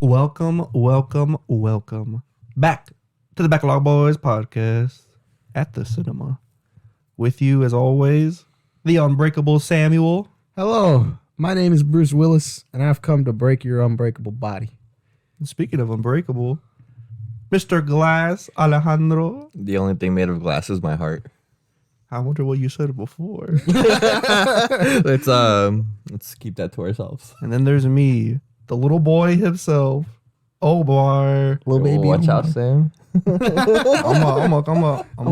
Welcome back to the Backlog Boys podcast at the cinema. With you, as always, the Unbreakable Samuel. Hello, my name is Bruce Willis, and I've come to break your unbreakable body. And speaking of Unbreakable, Mr. Glass Alejandro. The only thing made of glass is my heart. I wonder what you said before. Let's keep that to ourselves. And then there's me, the little boy himself, Omar. Little baby, Watch out, Sam. I'm gonna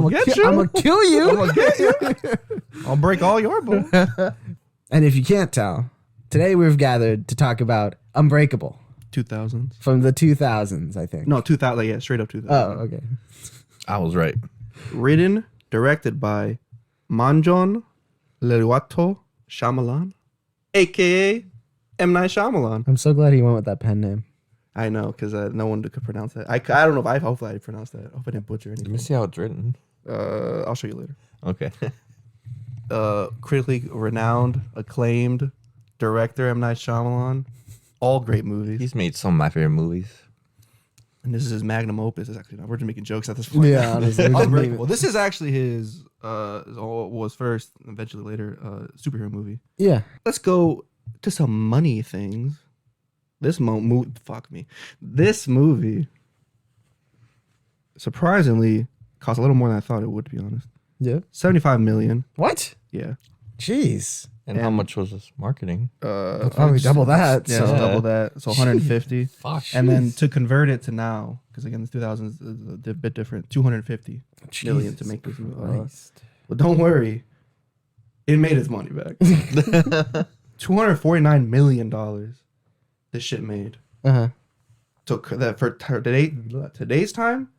get you. I'm gonna kill you. I'm gonna get you. I'll break all your bones. And if you can't tell, today we've gathered to talk about Unbreakable 2000s. from the 2000s, I think. No, 2000. Yeah, straight up 2000. Oh, okay. I was right. Written, directed by Manjon Leluato Shyamalan, a.k.a. M. Night Shyamalan. I'm so glad he went with that pen name. I know, because no one could pronounce that. I don't know if hopefully I pronounced that. I hope I didn't butcher Let anything. me see how it's written. I'll show you later. Okay. Critically renowned, acclaimed director M. Night Shyamalan. All great movies. He's made some of my favorite movies. And this is his magnum opus. It's actually not. We're just making jokes at this point. Yeah, honestly. Unbreakable. This is actually his, was first, eventually later, superhero movie. Yeah. Let's go to some money things. This This movie surprisingly cost a little more than I thought it would, to be honest. Yeah. $75 million. What? Yeah. Jeez. And how much was this marketing? Probably double that. Yeah, so. so double that. So 150. Fuck. And then to convert it to now, because again, the 2000s is a bit different, 250 million to make this movie. But don't worry, it made its money back. $249 million. This shit made. Uh-huh. Took that for today's time,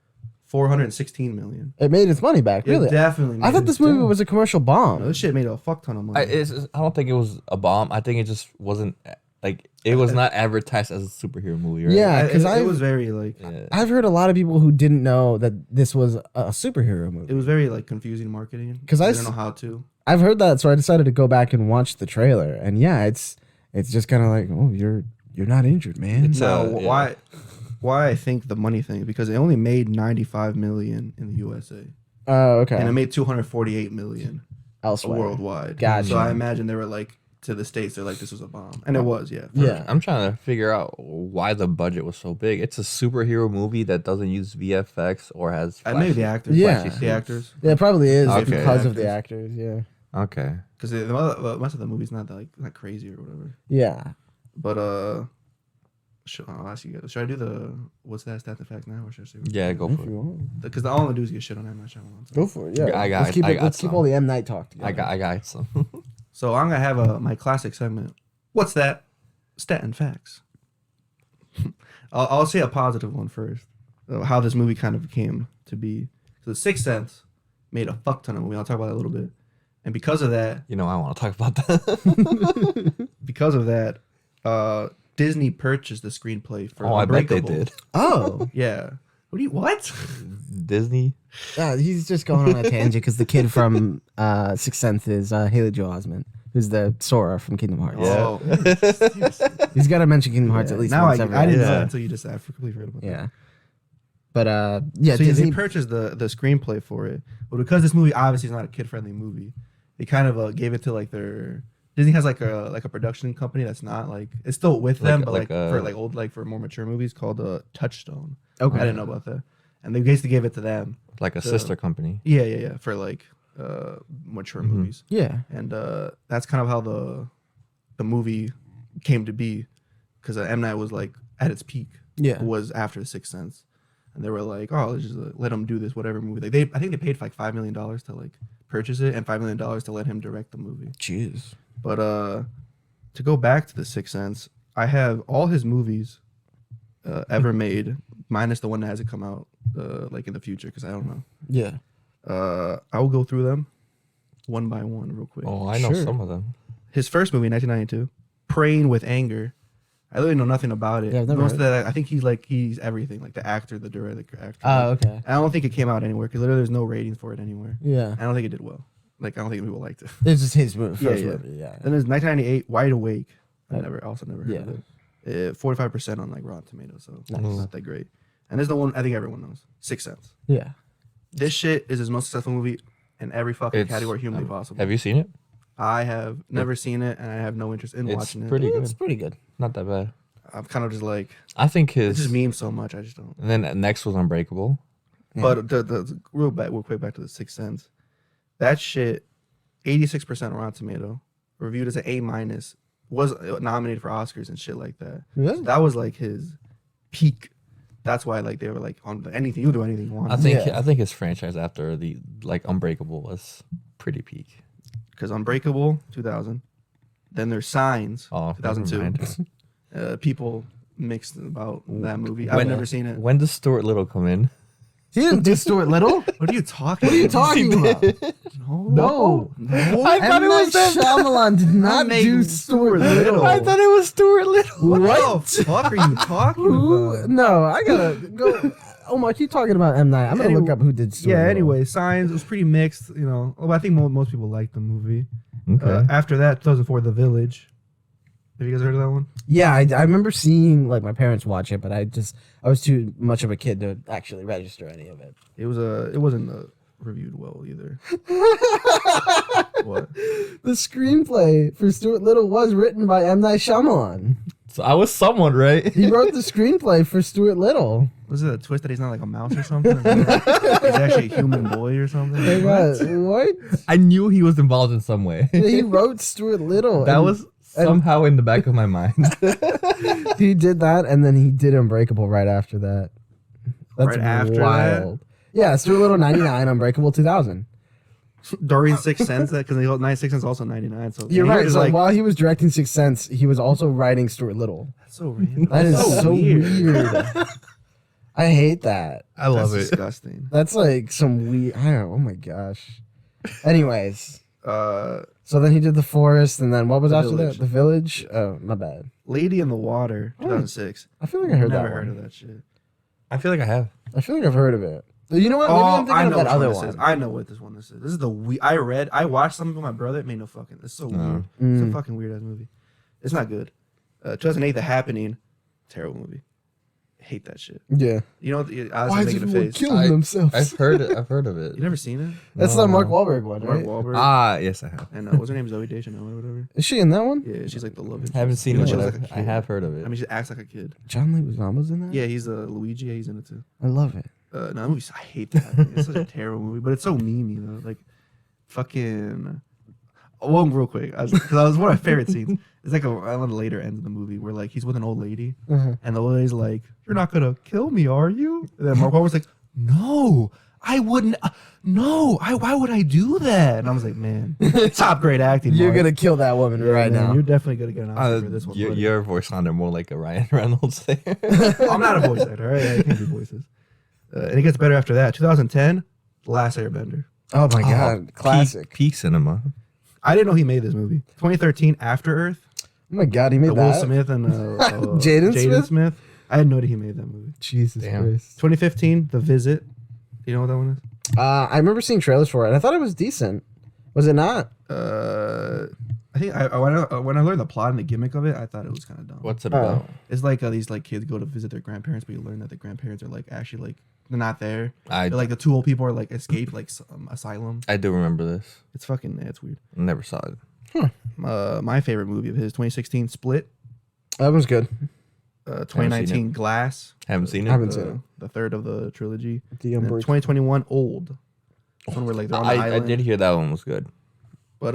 $416 million. It made its money back, really? It definitely made I thought this movie was a commercial bomb. No, this shit made a fuck ton of money. I don't think it was a bomb. I think it just wasn't like it was not advertised as a superhero movie, right? Yeah, because it was very like I've heard a lot of people who didn't know that this was a superhero movie. it was very like confusing marketing 'Cause I didn't know how to. I've heard that, so I decided to go back and watch the trailer. And yeah, it's just kind of like, oh, you're not injured, man. Now, yeah. why I think the money thing, because it only made $95 million in the USA, Oh, okay. and it made $248 million Elsewhere. worldwide. Gotcha. So I imagine they were like, to the States, they're like, this was a bomb, and it was, yeah. Yeah. I'm trying to figure out why the budget was so big. It's a superhero movie that doesn't use VFX or has Maybe the flashy- actors. Yeah. The actors, Yeah, it probably is Okay. because of the actors. Yeah. Okay. because most of the movie's not not crazy or whatever. Yeah. But I'll ask you guys. Should I do the what's that stat and fact now, or should I say? Yeah, go If for you it. want. Because all I'm gonna do is get shit on M. Night Shyamalan. So. Go for it. Yeah. I got let's keep it. I got let's keep some. all the M Night talk together. I got some. So I'm gonna have my classic segment. What's that? Stat and facts. I'll say a positive one first. How this movie kind of came to be. So The Sixth Sense made a fuck ton of money. I'll talk about that a little bit. And because of that, You know, I want to talk about that. Disney purchased the screenplay for I bet they Unbreakable. did. Oh. Yeah. What? Disney. He's just going on a tangent because the kid from Sixth Sense is Haley Joel Osment, who's the Sora from Kingdom Hearts. Oh. He's got to mention Kingdom Hearts at least now once I every didn't know Yeah. that until you just I completely forgot about that. Yeah. But yeah, So Disney. they purchased the screenplay for it, but because this movie obviously is not a kid friendly movie, they kind of gave it to like their Disney has like a production company that's not like it's still with them, but for more mature movies called Touchstone. Okay. I didn't know about that, and they basically gave it to them. Like a So- sister company. Yeah, for like mature movies, Yeah. and that's kind of how the movie came to be, because M. Night was like at its peak. Yeah. Was after The Sixth Sense. And they were like, oh, let's just let him do this, whatever movie. Like I think they paid like $5 million to like purchase it and $5 million to let him direct the movie. Jeez. But to go back to The Sixth Sense, I have all his movies ever made, minus the one that hasn't come out like in the future, because I don't know. Yeah. I will go through them one by one real quick. Oh, I know Sure. some of them. His first movie, 1992, Praying with Anger. I really know nothing about it. Yeah, I've never Most heard of that, I think he's everything, like the actor, the director, actor. Oh, okay. I don't think it came out anywhere because literally there's no ratings for it anywhere. Yeah. I don't think it did well. Like I don't think people liked it. It's just his first Yeah. movie. Yeah. Then there's 1998, Wide Awake. I Uh, never heard yeah. of it. 45% on like Rotten Tomatoes, so not that great. And this is the one I think everyone knows, Sixth Sense. Yeah. This shit is his most successful movie in every fucking category humanly possible. Have you seen it? I have never seen it, and I have no interest in watching it. It's pretty good. Not that bad. I'm kind of just like, I think it's just memes so much. I just don't. And then next was Unbreakable. Yeah. But the real quick back to the Sixth Sense. That shit, 86% Rotten Tomato, reviewed as an A-, was nominated for Oscars and shit like that. Yeah. So that was like his peak. That's why like they were like on anything, you do anything you want. I think his franchise after the like Unbreakable was pretty peak. Because Unbreakable 2000, then there's Signs 2002. People mixed about that movie. I've never seen it. When does Stuart Little come in? He didn't do Stuart Little. What are you talking? What are you talking about? No. I thought it was that. Shyamalan did not do Stuart Little. I thought it was Stuart Little. What the fuck are you talking about? No, I gotta go. Omar, keep talking about M. Night. I'm gonna look up who did Stuart Little. Anyway, Signs was pretty mixed. You know, I think most people liked the movie. Okay. After that, 2004, The Village. Have you guys heard of that one? Yeah, I remember seeing like my parents watch it, but I was too much of a kid to actually register any of it. It wasn't reviewed well either. What? The screenplay for Stuart Little was written by M. Night Shyamalan. So I was someone, right? He wrote the screenplay for Stuart Little. Was it a twist that he's not like a mouse or something? He's actually a human boy or something? Hey, what? I knew he was involved in some way. He wrote Stuart Little. That was somehow in the back of my mind. He did that, and then he did Unbreakable right after that. That's Right after wild. Yeah, Stuart Little 99, Unbreakable 2000. During Sixth Sense, because 96 Sense also 99. So You're right. So like, while he was directing Sixth Sense, he was also writing Stuart Little. that's so random. That is so weird. I hate that. I love That's it. disgusting. That's like some weird. I don't know. Oh my gosh. Anyways, Uh, so then he did The Forest, and then what was The after Village. that? The Village. Oh, my bad. Lady in the Water, 2006. I feel like I heard Never that heard one. of that shit. I feel like I have. I feel like I've heard of it. You know what? Maybe I'm thinking of that other this one. is. I know what this one is. This is the I watched something with my brother. It made no fucking. It's so weird. It's a fucking weird ass movie. It's not good. 2008, The Happening, terrible movie. Hate that shit. Yeah. You know, I Why was is making a everyone face. killing themselves? I've heard of it. You never seen it? That's the Mark Wahlberg one, Mark right? Wahlberg. Ah, yes, I have. And what's her name? Zoe Deschanel or whatever. Is she in that one? Yeah, she's like the love interest. I haven't seen You know, it, she but looks like a I kid. have heard of it. I mean, she acts like a kid. John Leguizamo's in that? Yeah, he's Luigi. Yeah, he's in it too. I love it. No, that movie, I hate that. It's such a terrible movie, but it's so memey though. Like, fucking. Well, real quick, because that was one of my favorite scenes. It's like one of the later ends of the movie where like he's with an old lady, and the old lady's like, "You're not gonna kill me, are you?" And then Mark Wahlberg's like, "No, I wouldn't. No, why would I do that?" And I was like, "Man, top grade acting. You're Mark. going to kill that woman right Man, now. You're definitely gonna get an Oscar for this one." buddy. Your voice sounded more like a Ryan Reynolds there. I'm not a voice actor, all right? I can't do voices. And it gets better after that. 2010, The Last Airbender. Oh my God. Classic. Peak cinema. I didn't know he made this movie. 2013, After Earth. Oh my God, he made The that? Will Smith and Jaden Smith? I had no idea he made that movie. Jesus Damn. Christ. 2015, The Visit. You know what that one is? I remember seeing trailers for it, and I thought it was decent. Was it not? I think when I learned the plot and the gimmick of it, I thought it was kind of dumb. What's it about? It's like these like kids go to visit their grandparents, but you learn that the grandparents are like actually like they're not there. They're like the two old people are like escaped like asylum. I do remember this. It's fucking it's weird. Never saw it. My favorite movie of his, 2016, Split. That was good. 2019, Glass. Haven't seen it. Haven't seen it. The third of the trilogy. The And then Unbreakable. 2021, Old. One where like they're on the I island. did hear that one was good. But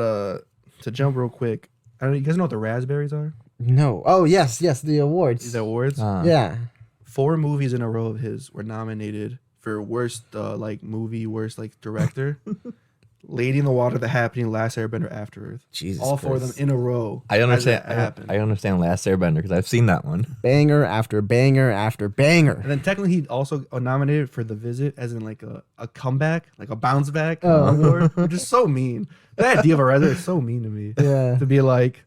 to jump real quick, I don't know. You guys know what the raspberries are? No. Oh, yes, the awards. These awards. Yeah. 4 movies in a row of his were nominated for worst like movie, worst like director. Lady in the Water, The Happening, Last Airbender, After Earth. Jesus All 4 of them Christ. in a row. I understand. As that happened. I understand Last Airbender because I've seen that one. Banger after banger after banger. And then technically he also nominated for The Visit as in like a comeback, like a bounce back Oh. award, which is so mean. The idea of a raspberry is so mean to me. Yeah. To be like,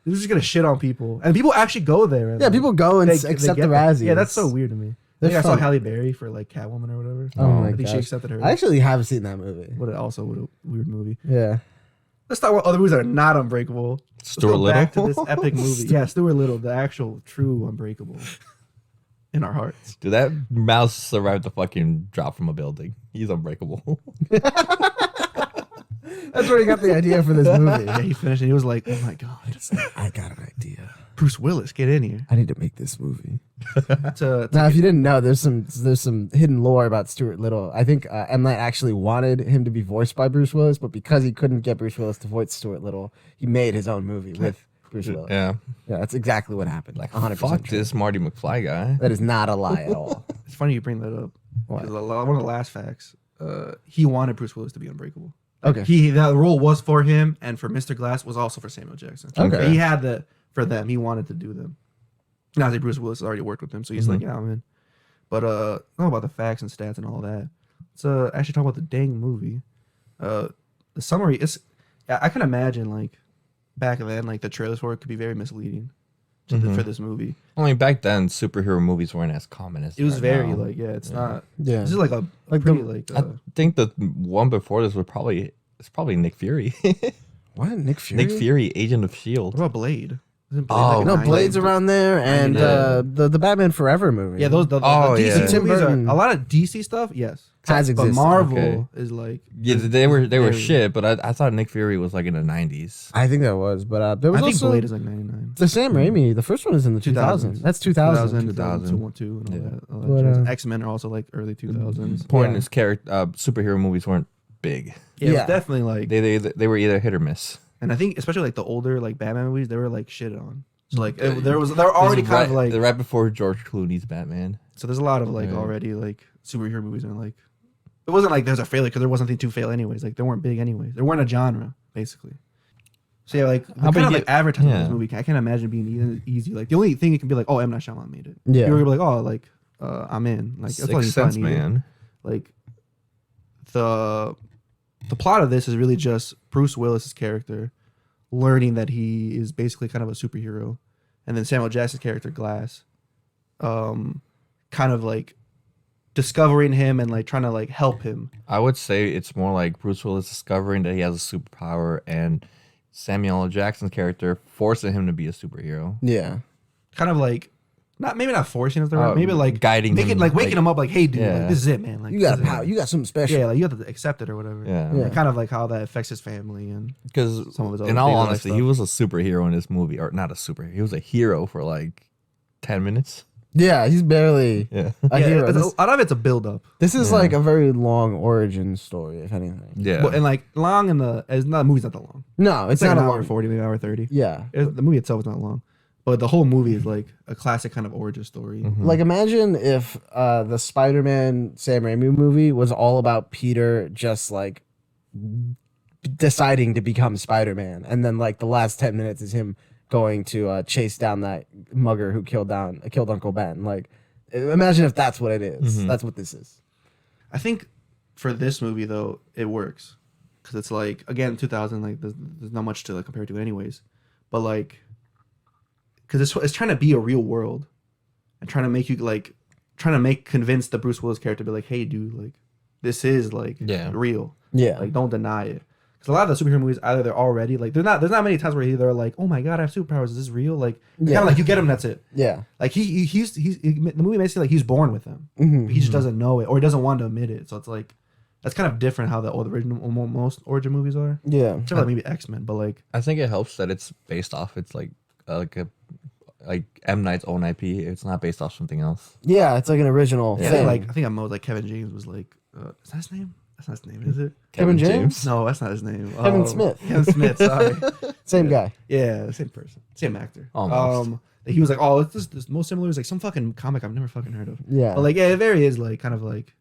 they're just gonna shit on people, and people actually go there. And Yeah, people go and they accept get the that. Razzies. Yeah, that's so weird to me. I They're think I saw fun. Halle Berry for like Catwoman or whatever. Oh my I think she gosh. accepted her. I actually have seen that movie. What a weird movie. Yeah. Let's talk about other movies that are not Unbreakable. Stuart Let's go back to Little? this epic movie. Yeah, Stuart Little, the actual true Unbreakable in our hearts. Dude, that mouse survived the fucking drop from a building. He's unbreakable. That's where he got the idea for this movie. Yeah, he finished and he was like, oh my God. I got an idea. Bruce Willis, get in here. I need to make this movie. To Now, if you didn't know, there's some hidden lore about Stuart Little. I think M. Night actually wanted him to be voiced by Bruce Willis, but because he couldn't get Bruce Willis to voice Stuart Little, he made his own movie with Bruce Willis. Yeah. Yeah, that's exactly what happened. Like, 100% fuck true. this Marty McFly guy. That is not a lie at all. It's funny you bring that up. What? 'Cause one of the last facts, he wanted Bruce Willis to be Unbreakable. Okay. That role was for him, and for Mr. Glass was also for Samuel Jackson. Okay. He had for them. He wanted to do them. Now that Bruce Willis already worked with him, so he's like, yeah, I'm in. But I don't know about the facts and stats and all that. Let's actually talk about the dang movie. The summary is, I can imagine like back then, like the trailers for it could be very misleading for this movie. I mean, back then, superhero movies weren't as common as It was right very now. like, it's not. Yeah. This is like a Like pretty the- like. I think the one before this was probably Nick Fury. What? Nick Fury? Nick Fury, Agent of What Shield. about Blade? Isn't Blade Oh, like a No, 90s? Blade's around there, and Yeah. the Batman Forever movie. Yeah, the Oh, DC yeah. Tim movies are Burton. a lot of DC stuff. Yes, Has but existed. Marvel Okay. is like Yeah, they were very- shit, but I thought Nick Fury was like in the 90s. I think that was, but there was I think also Blade is like 99. the Sam Raimi. The first one is in the 2000s. That's 2000. 2000. and all Yeah. that. All But, that X-Men are also like early 2000s. Point Yeah. is, superhero movies weren't big. Yeah, it Yeah. was definitely like, They were either hit or miss. and I think especially like the older like Batman movies, they were like shit on. So like they're already This is kind of like they're right before George Clooney's Batman. so. There's a lot of like Yeah. already like superhero movies and like it wasn't like there's a failure because there wasn't anything to fail anyways. Like they weren't big anyways. They weren't a genre basically. So yeah, like the How kind of big like advertising of yeah. this movie, I can't imagine being easy. Like the only thing it can be like, oh, M. Night Shyamalan made it. Yeah. People will be like, oh, like I'm in. Like that's all you Sixth Sense, probably needed. man. Like the plot of this is really just Bruce Willis's character learning that he is basically kind of a superhero, and then Samuel Jackson's character Glass, kind of like discovering him and like trying to like help him. I would say it's more like Bruce Willis discovering that he has a superpower and Samuel L. Jackson's character forcing him to be a superhero. Yeah. Kind of like maybe not forcing us the right, maybe like guiding making him, like waking like- him up like, hey dude, Yeah. like, this is it, man. Like You got this is power. it. You got something special. Yeah, like you have to accept it or whatever. Yeah. Yeah. And kind of like how that affects his family and Because some of his other in all daily life honesty, stuff. he was a superhero in this movie. Or not a superhero. He was a hero for like 10 minutes. Yeah, he's barely Yeah. a hero. a This, lot of it's a build up. this is Yeah. like a very long origin story, if anything. Yeah. But, and like long in the movie's not that long. No, it's It's like not an a hour long. 40, maybe hour 30. Yeah. The movie itself is not long, but the whole movie is like a classic kind of origin story. Like imagine if the Spider-Man Sam Raimi movie was all about Peter just like deciding to become Spider-Man, and then like the last 10 minutes is him going to chase down that mugger who killed Uncle Ben. Like, imagine if that's what it is. That's what this is. I think for this movie though, it works because it's like again 2000. Like there's not much to like, compare to anyways, but like because it's trying to be a real world and trying to make you like convince the Bruce Willis character to be like, hey dude, like this is like Yeah. real. Yeah. Like don't deny it. Because a lot of the superhero movies, either they're already like there's not many times where they're like, oh my god, I have superpowers. Is this real? Like kind Yeah. of like you get him, that's it. Yeah. Like the movie makes it like he's born with them. Mhm. He just doesn't know it or he doesn't want to admit it. So it's like that's kind of different how the original most origin movies are. Yeah. Except like maybe X-Men, but like I think it helps that it's based off. It's like M. Night's own IP. It's not based off something else. Yeah, it's like an original Yeah. thing. I think at most like Kevin James was like is that his name? That's not his name, is it? Kevin James? No, that's not his name. Kevin Smith. Kevin Smith, sorry. Same guy. Yeah, same person, same actor. Almost. He was like, oh, it's just this most similar is like some fucking comic I've never fucking heard of. Yeah. But like, yeah, it very is like kind of like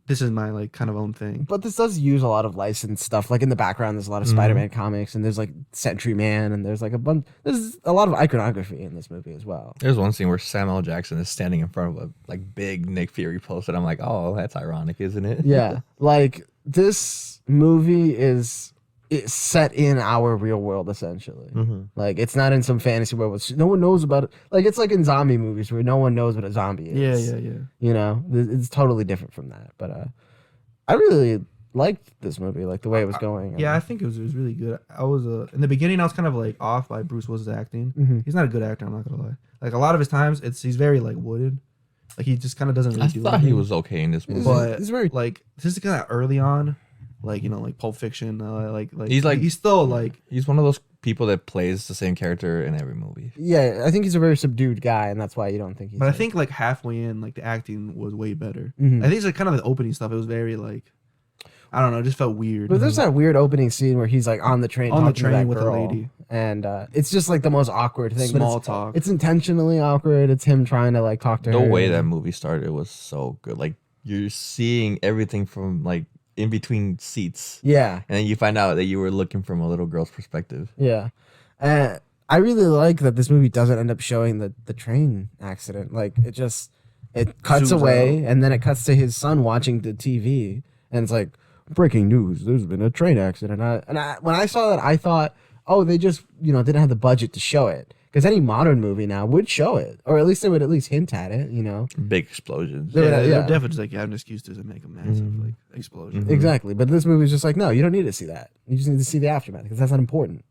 this is my like kind of own thing. But this does use a lot of licensed stuff. Like in the background, there's a lot of Spider-Man comics, and there's like Sentry Man, and there's like there's a lot of iconography in this movie as well. There's one scene where Samuel L. Jackson is standing in front of a like big Nick Fury poster. I'm like, oh, that's ironic, isn't it? Yeah, like this movie is it's set in our real world essentially. Like it's not in some fantasy world. No one knows about it. Like it's like in zombie movies where no one knows what a zombie is. Yeah. You know, it's totally different from that. But I really liked this movie, like the way it was going. Yeah, I think it was really good. I was in the beginning I was kind of like off by Bruce Willis' acting. Mm-hmm. He's not a good actor, I'm not gonna lie. Like a lot of his times he's very like wooded. Like he just kind of doesn't really I do thought anything. he was okay in this movie. But He's very like this is kind of early on, like like Pulp Fiction, He's still like he's one of those people that plays the same character in every movie. yeah. I think he's a very subdued guy, and that's why you don't think he's. But I like- think like halfway in, like the acting was way better. Mhm. I think it's like kind of the opening stuff. It was very like, I don't know, it just felt weird. But there's that weird opening scene where he's like on the train On the talking to train that with a girl, lady. and it's just like the most awkward thing. but Small it's, talk. It's intentionally awkward. It's him trying to like talk to The her. way that movie started was so good. Like you're seeing everything from like in between seats, Yeah, and then you find out that you were looking from a little girl's perspective. yeah. I really like that this movie doesn't end up showing the train accident. Like it cuts Zooms away, out. and then it cuts to his son watching the TV, and it's like breaking news. There's been a train accident. When I saw that, I thought, oh, they just didn't have the budget to show it. Because any modern movie now would show it, or at least they would at least hint at it. Big explosions. Yeah. They're definitely just like have an excuse to make a massive like explosion. Exactly. But this movie is just like, no, you don't need to see that. You just need to see the aftermath because that's not important.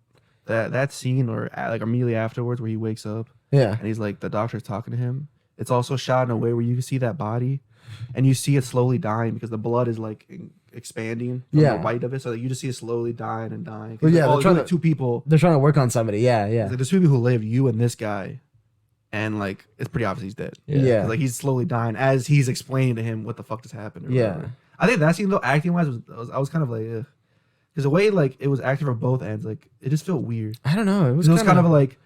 That scene or like immediately afterwards where he wakes up Yeah. and he's like the doctor's talking to him. It's also shot in a way where you can see that body, and you see it slowly dying because the blood is like expanding from Yeah. the white of it, so that you just see it slowly dying and dying. Well, yeah, like, they're trying like to- two people. They're trying to work on somebody. Yeah. Yeah. Like, there's two people who lived, you and this guy, and like it's pretty obvious he's dead. Yeah. 'Cause, like he's slowly dying as he's explaining to him what the fuck just happened. Or Yeah. whatever. I think that scene though, acting wise, I was kind of like, because the way like it was acting from both ends, like it just felt weird. I don't know. It was, It was kind of like,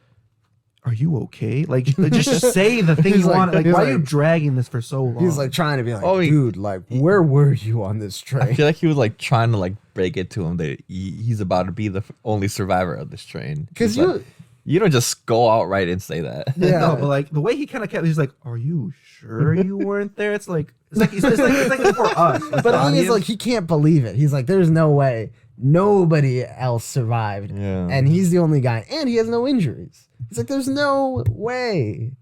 are you okay? Like just say the thing He's you like- want. Like he's why are you like- dragging this for so long? he's like trying to be like, Oh, he- dude, like, where were you on this I train? feel like he was like trying to like break it to him that he's about to be the only survivor of this train. Because He's like, you don't just go outright and say that. Yeah. no, but like the way he kind of kept, he's like, are you sure you weren't there? It's like it's for us. But the thing is, like, he can't believe it. He's like, there's no way nobody else survived. Yeah. And he's the only guy. And he has no injuries. He's like, there's no way.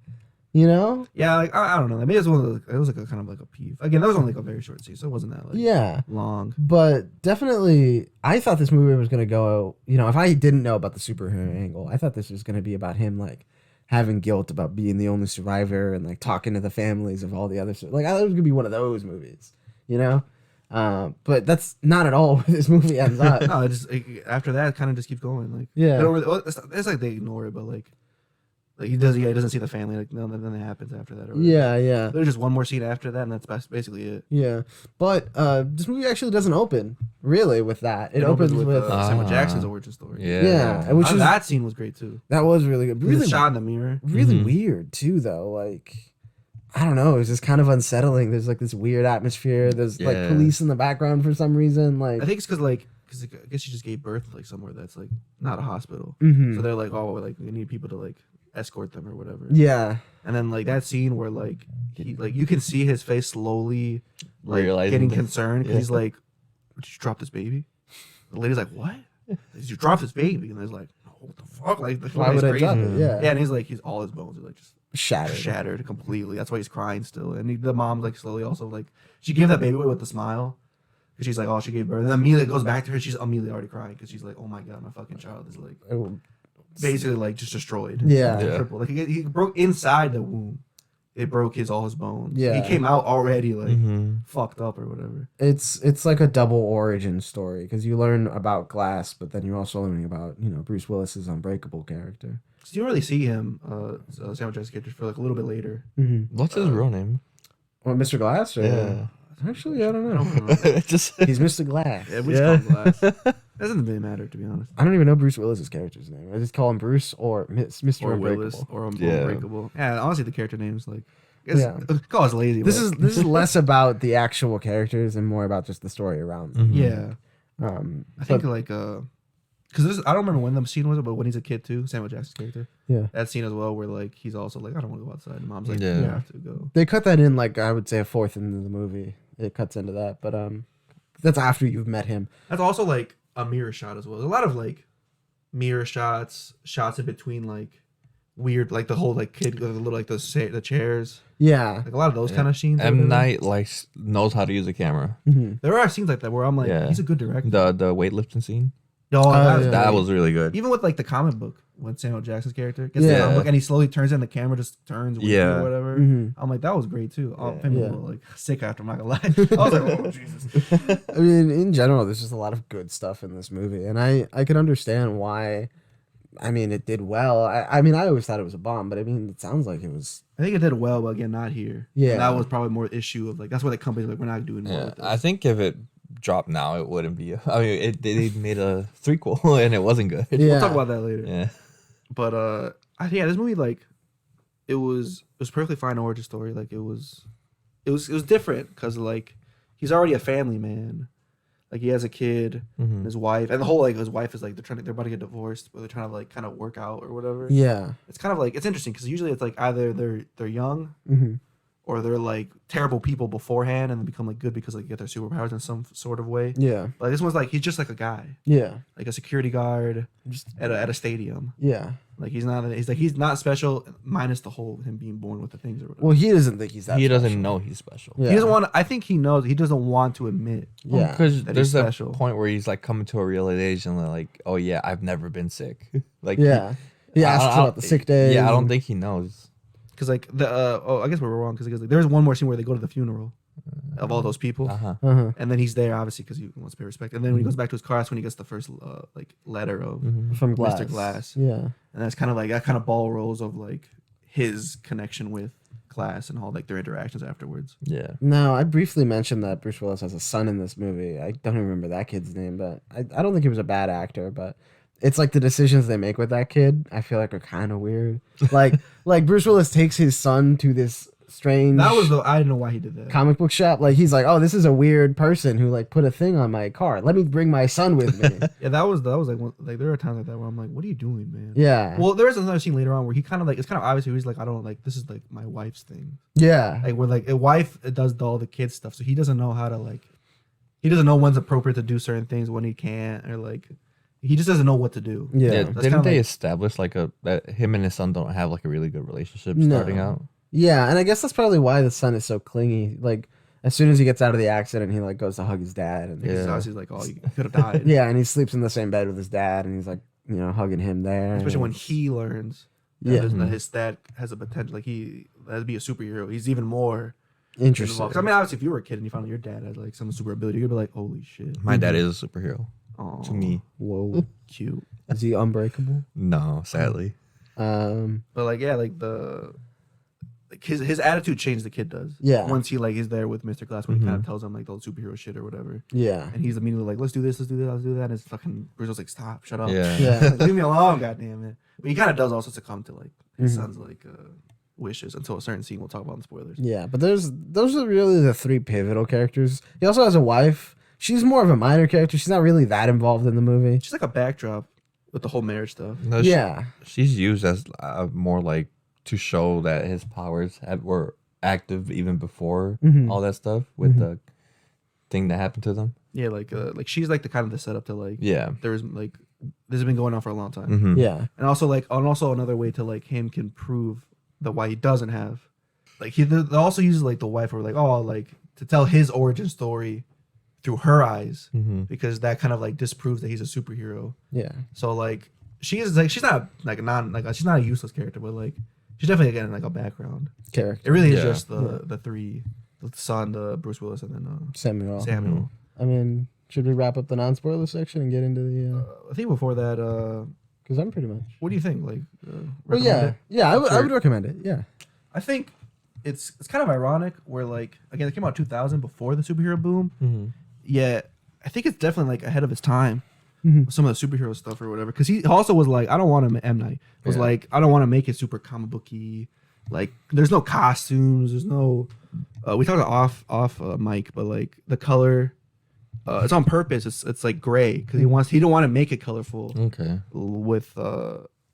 yeah, like I don't know. Maybe it was one of the, it was like a kind of like a peeve. Again, that was only like a very short scene, so it wasn't that like Yeah. long. But definitely, I thought this movie was going to go, if I didn't know about the superhero angle, I thought this was going to be about him, like, having guilt about being the only survivor and, like, talking to the families of all the other, like, I thought it was going to be one of those movies, But that's not at all where this movie ends up. No, it just after that, it kind of just keeps going. Like Yeah. they don't really, it's like they ignore it, but like he doesn't see the family. Like nothing happens after that. Or whatever. Yeah. There's just one more scene after that, and that's basically it. Yeah. But this movie actually doesn't open, really, with that. It opens with Samuel Jackson's origin story. yeah, which is, That scene was great too. that was really good. Really Really, shot in the mirror. really weird, too, though. Like, I don't know. It was just kind of unsettling. There's like this weird atmosphere. There's like Yeah. police in the background for some reason. Like, I think it's because I guess she just gave birth like somewhere that's like not a hospital. Mhm. So they're like, oh, like we need people to like escort them or whatever. yeah. And then like that scene where like he like you can see his face slowly like Realizing getting that- concerned because yeah. he's like, did you drop this baby? The lady's like, what? Did you drop this baby? And there's like, what the fuck? Like Why would I crazy. drop it? Yeah. Yeah, and he's like, all his bones are like just Shattered. completely. That's why he's crying still. And the mom's like slowly also like she gave that baby away with a smile. Cause she's like, oh, she gave birth. And then immediately it goes back to her. She's immediately already crying because she's like, oh my god, my fucking child is like basically like just destroyed. Yeah. Yeah. Crippled. Like he broke inside the womb. It broke all his bones. Yeah. He came out already like Mm-hmm. fucked up or whatever. It's like a double origin story because you learn about Glass, but then you're also learning about Bruce Willis's Unbreakable character. So you don't really see him, Samuel Jackson's character, for like a little bit later. Mm-hmm. What's his real name? What, Mr. Glass? Or, Yeah. Actually, I don't I know. don't remember. Just He's Mr. Glass. Yeah, we just call him Glass. Doesn't really matter, to be honest. I don't even know Bruce Willis's character's name. I just call him Bruce or Mr. Or Unbreakable. Willis or Yeah. Unbreakable. Yeah, honestly, the character names like, I guess, Yeah. call us lazy. This but- is less about the actual characters and more about just the story around them. yeah. I think but- like because I don't remember when the scene was, but when he's a kid too, Samuel Jackson's character. Yeah. That scene as well, where like he's also like, I don't want to go outside. And mom's like, Yeah. you have to go. They cut that in like I would say a fourth into the movie. It cuts into that, but that's after you've met him. That's also like a mirror shot as well. There's a lot of like mirror shots in between like weird, like the whole like kid with the little like the chairs, Yeah. like a lot of those kind of scenes. or M whatever. Night like knows how to use a camera. There are scenes like that where I'm like, Yeah. he's a good director. The weightlifting scene That that was really good. even with like the comic book when Samuel Jackson's character gets Yeah. the comic book and he slowly turns in, the camera just turns with you Yeah. or whatever. I'm like, that was great too. Oh, Yeah. I'm a little like sick after. I'm not gonna lie. I was like, oh Jesus. I mean, in general, there's just a lot of good stuff in this movie, and I can understand why. I mean, it did well. I mean, I always thought it was a bomb, but I mean, it sounds like it was. I think it did well, but again, not here. Yeah. And that was probably more issue of like that's why the company's like, we're not doing more Yeah, with this. I think if it dropped now, it wouldn't be. I mean, they made a threequel and it wasn't good. Yeah. We'll talk about that later. Yeah. But this movie like it was perfectly fine origin story. Like it was different because like he's already a family man. Like he has a kid and his wife, and the whole like his wife is like they're about to get divorced, but they're trying to like kind of work out or whatever. Yeah. It's kind of like it's interesting because usually it's like either they're young or they're like terrible people beforehand and then become like good because like get their superpowers in some sort of way. Yeah. But this one's like he's just like a guy, Yeah. like a security guard Just at a stadium. yeah. Like he's not special minus the whole him being born with the things or whatever. Well, he doesn't think he's that. He doesn't special. know he's special. Yeah. He doesn't want. I think he knows. He doesn't want to admit. Yeah. Because That there's he's a special. point where he's like coming to a realization like, oh yeah, I've never been sick. Like Yeah. He I asks don't- about the sick days. Yeah, I don't and- think he knows. Because like I guess we were wrong. Because like, there's one more scene where they go to the funeral of all those people, Uh-huh. and then he's there obviously because he wants to pay respect. And then when he goes back to his car, that's when he gets the first like letter of From Glass. Mr. Glass. Yeah. And that's kind of like that kind of ball rolls of like his connection with Glass and all like their interactions afterwards. Yeah. No, I briefly mentioned that Bruce Willis has a son in this movie. I don't even remember that kid's name, but I don't think he was a bad actor, but it's like the decisions they make with that kid, I feel like are kind of weird. Like Bruce Willis takes his son to this strange That was I didn't know why he did that. comic book shop. Like he's like, oh, this is a weird person who like put a thing on my car. Let me bring my son with me. Yeah, that was like there are times like that where I'm like, what are you doing, man? Yeah. Well, there is another scene later on where he kind of like it's kind of obvious he's like, I don't like this is like my wife's thing. Yeah. Like where like a wife does all the kids stuff, so he doesn't know how to like he doesn't know when's appropriate to do certain things, when he can't, or like he just doesn't know what to do. Yeah. Yeah, That's didn't kinda they like- establish like that him and his son don't have like a really good relationship No. starting out? Yeah, and I guess that's probably why the son is so clingy. Like as soon as he gets out of the accident, he like goes to hug his dad, and Because Yeah. obviously like, oh, you could have died. yeah, and he sleeps in the same bed with his dad, and he's like, you know, hugging him there. Especially when and- he learns that, Yeah. that his dad has a potential, like he has to be a superhero. He's even more interesting. involved. 'Cause I mean, obviously, if you were a kid and you found out your dad had like some super ability, you'd be like, holy shit. My dad is a superhero Oh, to me. Whoa, cute. is he unbreakable? No, sadly. But like, yeah, like his attitude changed. The kid does. Yeah. Once he like is there with Mr. Glass, when he kind of tells him like the superhero shit or whatever, Yeah, and he's immediately like, let's do this, let's do that, let's do that. And it's fucking Bruce was like, stop, shut up. Yeah. yeah, Like, leave me alone, goddamn it. But he kind of does also succumb to like his son's like wishes until a certain scene we'll talk about in spoilers. yeah. But those are really the three pivotal characters. He also has a wife. She's more of a minor character. She's not really that involved in the movie. Just like a backdrop with the whole marriage stuff. No, Yeah, she's used as more like to show that his powers were active even before all that stuff with the thing that happened to them. Yeah, like she's like the kind of the setup to like Yeah. there's like this has been going on for a long time. Mhm. yeah, And also another way to like him can prove that why he doesn't have like he they also uses like the wife or like like to tell his origin story through her eyes because that kind of like disproves that he's a superhero. yeah, So like she's not she's not a useless character, but like she's definitely getting like a background. character. It really is Yeah. just the three, the son, the Bruce Willis, and then Samuel. Samuel. I mean, should we wrap up the non-spoiler section and get into the? I think before that, Because I'm pretty much. what do you think? Like, Well, recommend yeah, it? yeah. I would recommend it. Yeah. I think it's kind of ironic where like again it came out 2000 before the superhero boom. Yeah, I think it's definitely like ahead of its time. With some of the superhero stuff or whatever, because he also was like, I don't want to M Night was Yeah. like, I don't want to make it super comic booky. Like, there's no costumes, there's no. We talked off mic, but like the color, it's on purpose. It's like gray because he don't want to make it colorful Okay. with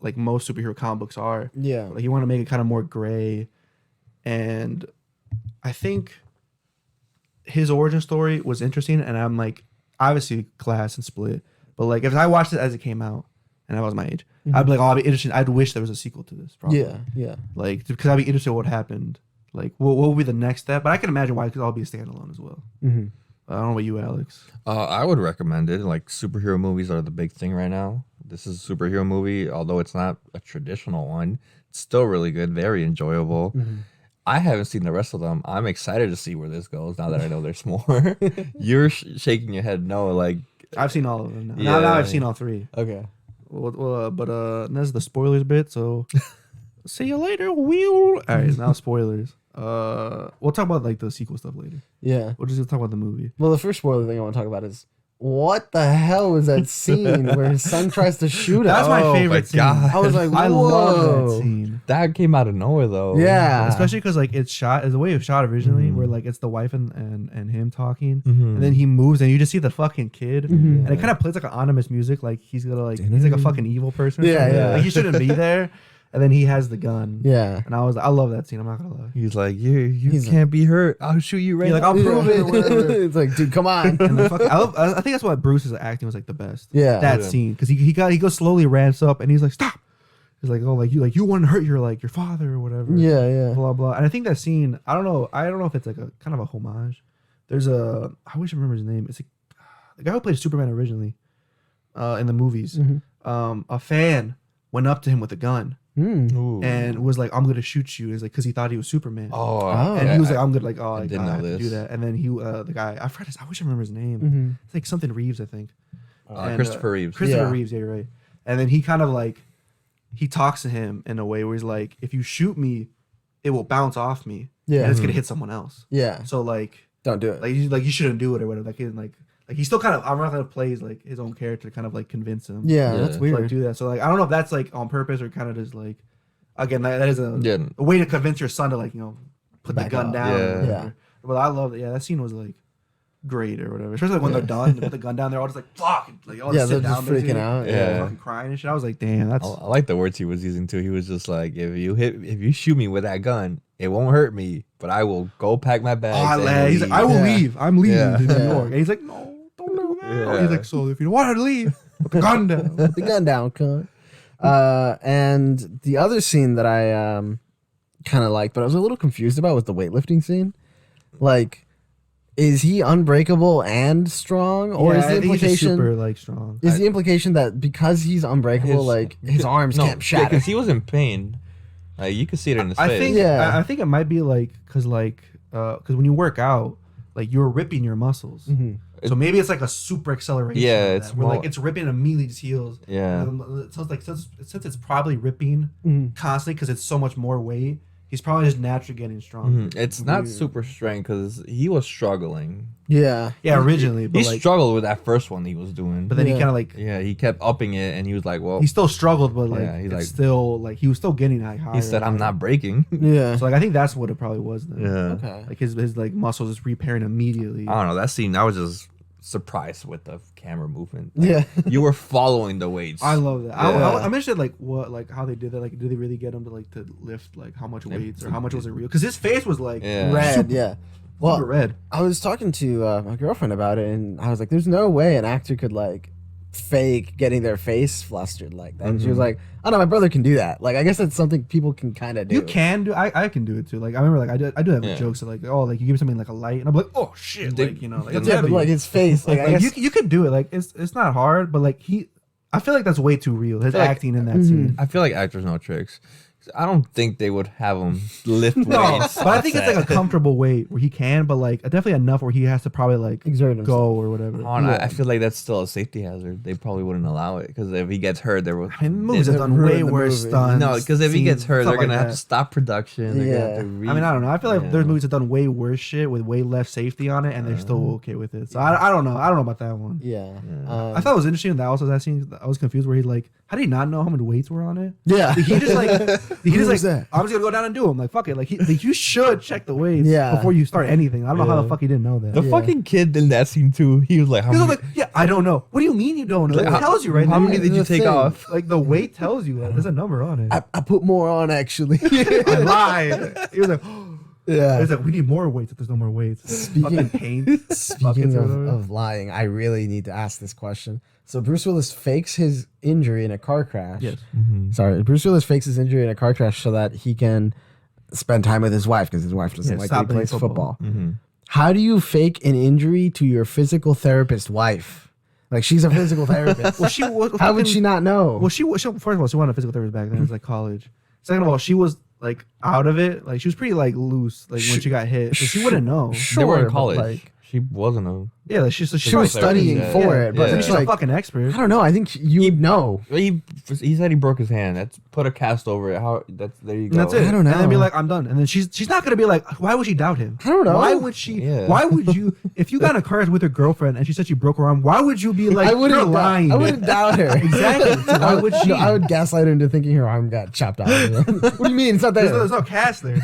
like most superhero comic books are. Yeah. Like you want to make it kind of more gray, and I think his origin story was interesting. And I'm like, obviously, Class and Split, but like if I watched it as it came out, and I was my age, I'd be like, oh, I'd be interested. I'd wish there was a sequel to this. Probably. Yeah. Like, because I'd be interested in what happened. Like, what would be the next step? But I can imagine why it could all be a standalone as well. Mm-hmm. I don't know about you, Alex. I would recommend it. Like superhero movies are the big thing right now. This is a superhero movie, although it's not a traditional one. It's still really good, very enjoyable. Mm-hmm. I haven't seen the rest of them. I'm excited to see where this goes now that I know there's more. You're shaking your head no, like I've seen all of them now. Yeah. Now I've seen all 3. Okay. But that's the spoilers bit. So see you later. All right, now spoilers. We'll talk about like the sequel stuff later. Yeah. We'll just talk about the movie. Well, the first spoiler thing I want to talk about is what the hell was that scene where his son tries to shoot him? That's my favorite scene. God. I was like, I whoa. love that scene. that came out of nowhere though. Yeah. Especially because like it's shot, the way it was shot originally, where like it's the wife and him talking, Mhm. and then he moves and you just see the fucking kid, Mhm. and it kind of plays like an ominous music, like he's gonna like he's like a fucking evil person. or Yeah, something. yeah. Like he shouldn't be there, and then he has the gun. Yeah. And I love that scene. I'm not gonna lie. He's like, you He's can't be hurt. I'll shoot you right He's like, now. I'll prove it or whatever. It's like, dude, come on. And the fucking, I think that's why Bruce's acting was like the best. Yeah. That Yeah. scene, because he goes slowly ramps up, and he's like, stop. He's like, oh, you wouldn't hurt your father or whatever. Yeah. Blah blah. And I think that scene, I don't know if it's like a kind of a homage. There's I wish I remember his name. It's like the guy who played Superman originally, in the movies. Mhm. A fan went up to him with a gun Mm. Ooh. and was like, I'm gonna shoot you. It's like because he thought he was Superman. oh, And he was like, I'm gonna like, oh, I like, didn't I know have to do this. that. And then the guy, I forgot I wish I remember his name. Mm-hmm. It's like something Reeves, I think. And, Christopher Reeves. Christopher Yeah. Reeves, yeah, you're right. And then he kind of like, he talks to him in a way where he's like, if you shoot me, it will bounce off me. Yeah. And it's gonna hit someone else. Yeah. So like Don't do it. you shouldn't do it or whatever. Like he still kind of, I'm not gonna plays like his own character to kind of like convince him. Yeah, Yeah. that's To, weird. like do that. So like I don't know if that's like on purpose or kind of just like, again, that is a Yeah. way to convince your son to like, put the Back gun off. down. Yeah. Or whatever. Yeah. But I love that. Yeah, that scene was like great or whatever. Especially like when they're done, they put the gun down, they're all just like fuck, like all Yeah, just they're sit just down, freaking basically, out. Yeah. fucking crying and shit. I was like, damn, that's I like the words he was using too. He was just like, if you shoot me with that gun, it won't hurt me, but I will go pack my bags. and he's like, leave." I will Yeah. leave. I'm leaving Yeah. to New Yeah. York. And he's like, no, don't do that. Yeah. He's like, so if you don't want her to leave, put the gun down. Put the gun down, cunt. And the other scene that I kind of liked, but I was a little confused about was the weightlifting scene. Like, is he unbreakable and strong, or Yeah, is the I think he's just implication super like strong? is the implication that because he's unbreakable, like his arms can't shatter? because he was in pain. Like you could see it in his I face. think Yeah. I think it might be like because when you work out, like you're ripping your muscles. Mhm. So maybe it's like a super acceleration. Yeah, of it's that, where like more- it's ripping and immediately just heals. Yeah. So it's like since it's probably ripping Mhm. constantly because it's so much more weight, he's probably just naturally getting stronger. Mhm. It's not Weird. super strength because he was struggling. Yeah, Yeah, originally, but He like, struggled with that first one he was doing. but then he Yeah. kind of like yeah, he kept upping it, and he was like, "Well," he still struggled, but like Yeah, he's it's like- still like he was still getting like higher. he said, and "I'm higher. not breaking." yeah. So like I think that's what it probably was then. Okay. Like his like muscles is repairing immediately. I don't know that scene. I was just surprised with the camera movement. Like, Yeah. you were following the weights. I love that. Yeah. I'm interested like what like how they did that. Like, do they really get him to like to lift like how much Yeah. weights or how much was it real? Because his face was like Yeah. Red, super, yeah. super Well, red. I was talking to my girlfriend about it, and I was like, "There's no way an actor could like fake getting their face flustered like that." And she was Mhm. like, "Oh no, my brother can do that. Like, I guess that's something people can kind of do." You can do. I can do it too. Like I remember like I do that with Yeah. jokes. So, like oh like you give me something like a light and I'm like oh shit They- like like Yeah, it's yeah, heavy. but like his face, like, I Like, guess you could do it. Like it's not hard, but like I feel like that's way too real. His feel like- acting in that Mhm. scene. I feel like actors know tricks. I don't think they would have him lift No, weights. but I think it's like a comfortable weight where he can, but like definitely enough where he has to probably like exert himself. go or whatever. I feel like that's still a safety hazard. They probably wouldn't allow it because if he gets hurt, there will. I mean, movies have They done ruin way the worse movie. stunts. No, because if he scenes, gets hurt, stuff they're gonna like have that. to stop production. They're gonna have to Yeah. I mean, I don't know. I feel like Yeah. there's movies that done way worse shit with way less safety on it, and they're still okay with it. So I don't know. I don't know about that one. Yeah. Yeah. I thought it was interesting that also that scene. I was confused where he like, how did he not know how many weights were on it? Yeah. He just like, he Who just like, was that? I'm just gonna go down and do them. Like fuck it. Like you should check the weights Yeah. before you start anything. I don't know how the Yeah. fuck he didn't know that. The Yeah. fucking kid in that scene too. He was like, "How He was many, like, yeah, I don't know. What do you mean you don't know? Like, It how- tells you right how there. many did you The take thing. off?" Like the weight tells you that there's a number on it. I put more on actually. I lied. He was like, Yeah. It's like we need more weights if there's no more weights. Fucking paint. Speaking of lying, I really need to ask this question. So Bruce Willis fakes his injury in a car crash. Yes. Sorry, Bruce Willis fakes his injury in a car crash so that he can spend time with his wife because his wife doesn't like that he plays football. How do you fake an injury to your physical therapist wife? Like she's a physical therapist. How would she not know? Well, first of all, she wasn't a physical therapist back then. It was like college. Second of all, she was like out of it. Like she was pretty like loose. Like when she got hit, so she wouldn't know. They were in but, college. like, She wasn't a. Yeah, like she was studying for it, but she's it's like, a fucking expert. I don't know. I think you'd know. He said he broke his hand. That's put a cast over it. How that's there you go. And that's it. I don't know. And then be like, I'm done. And then she's not gonna be like, why would she doubt him? I don't know. Why would she? Yeah. Why would you? If you got in a car with her girlfriend and she said she broke her arm, why would you be like, you're lying? I wouldn't doubt her. Exactly. So why would she? No, I would gaslight her into thinking her arm got chopped off. What do you mean? It's not there. There's no cast there.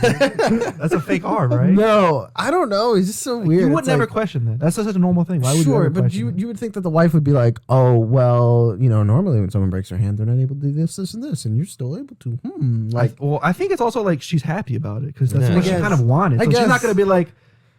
That's a fake arm, right? No, I don't know. It's just so weird. You would It's never like, question that. That's such a normal thing. Why would you ever but question you that? you would think that the wife would be like, oh well, normally when someone breaks their hand, they're not able to do this, this, and this, and you're still able to. Well, I think it's also like she's happy about it because that's Yeah. what she kind of wanted. I So she's not guess. gonna be like,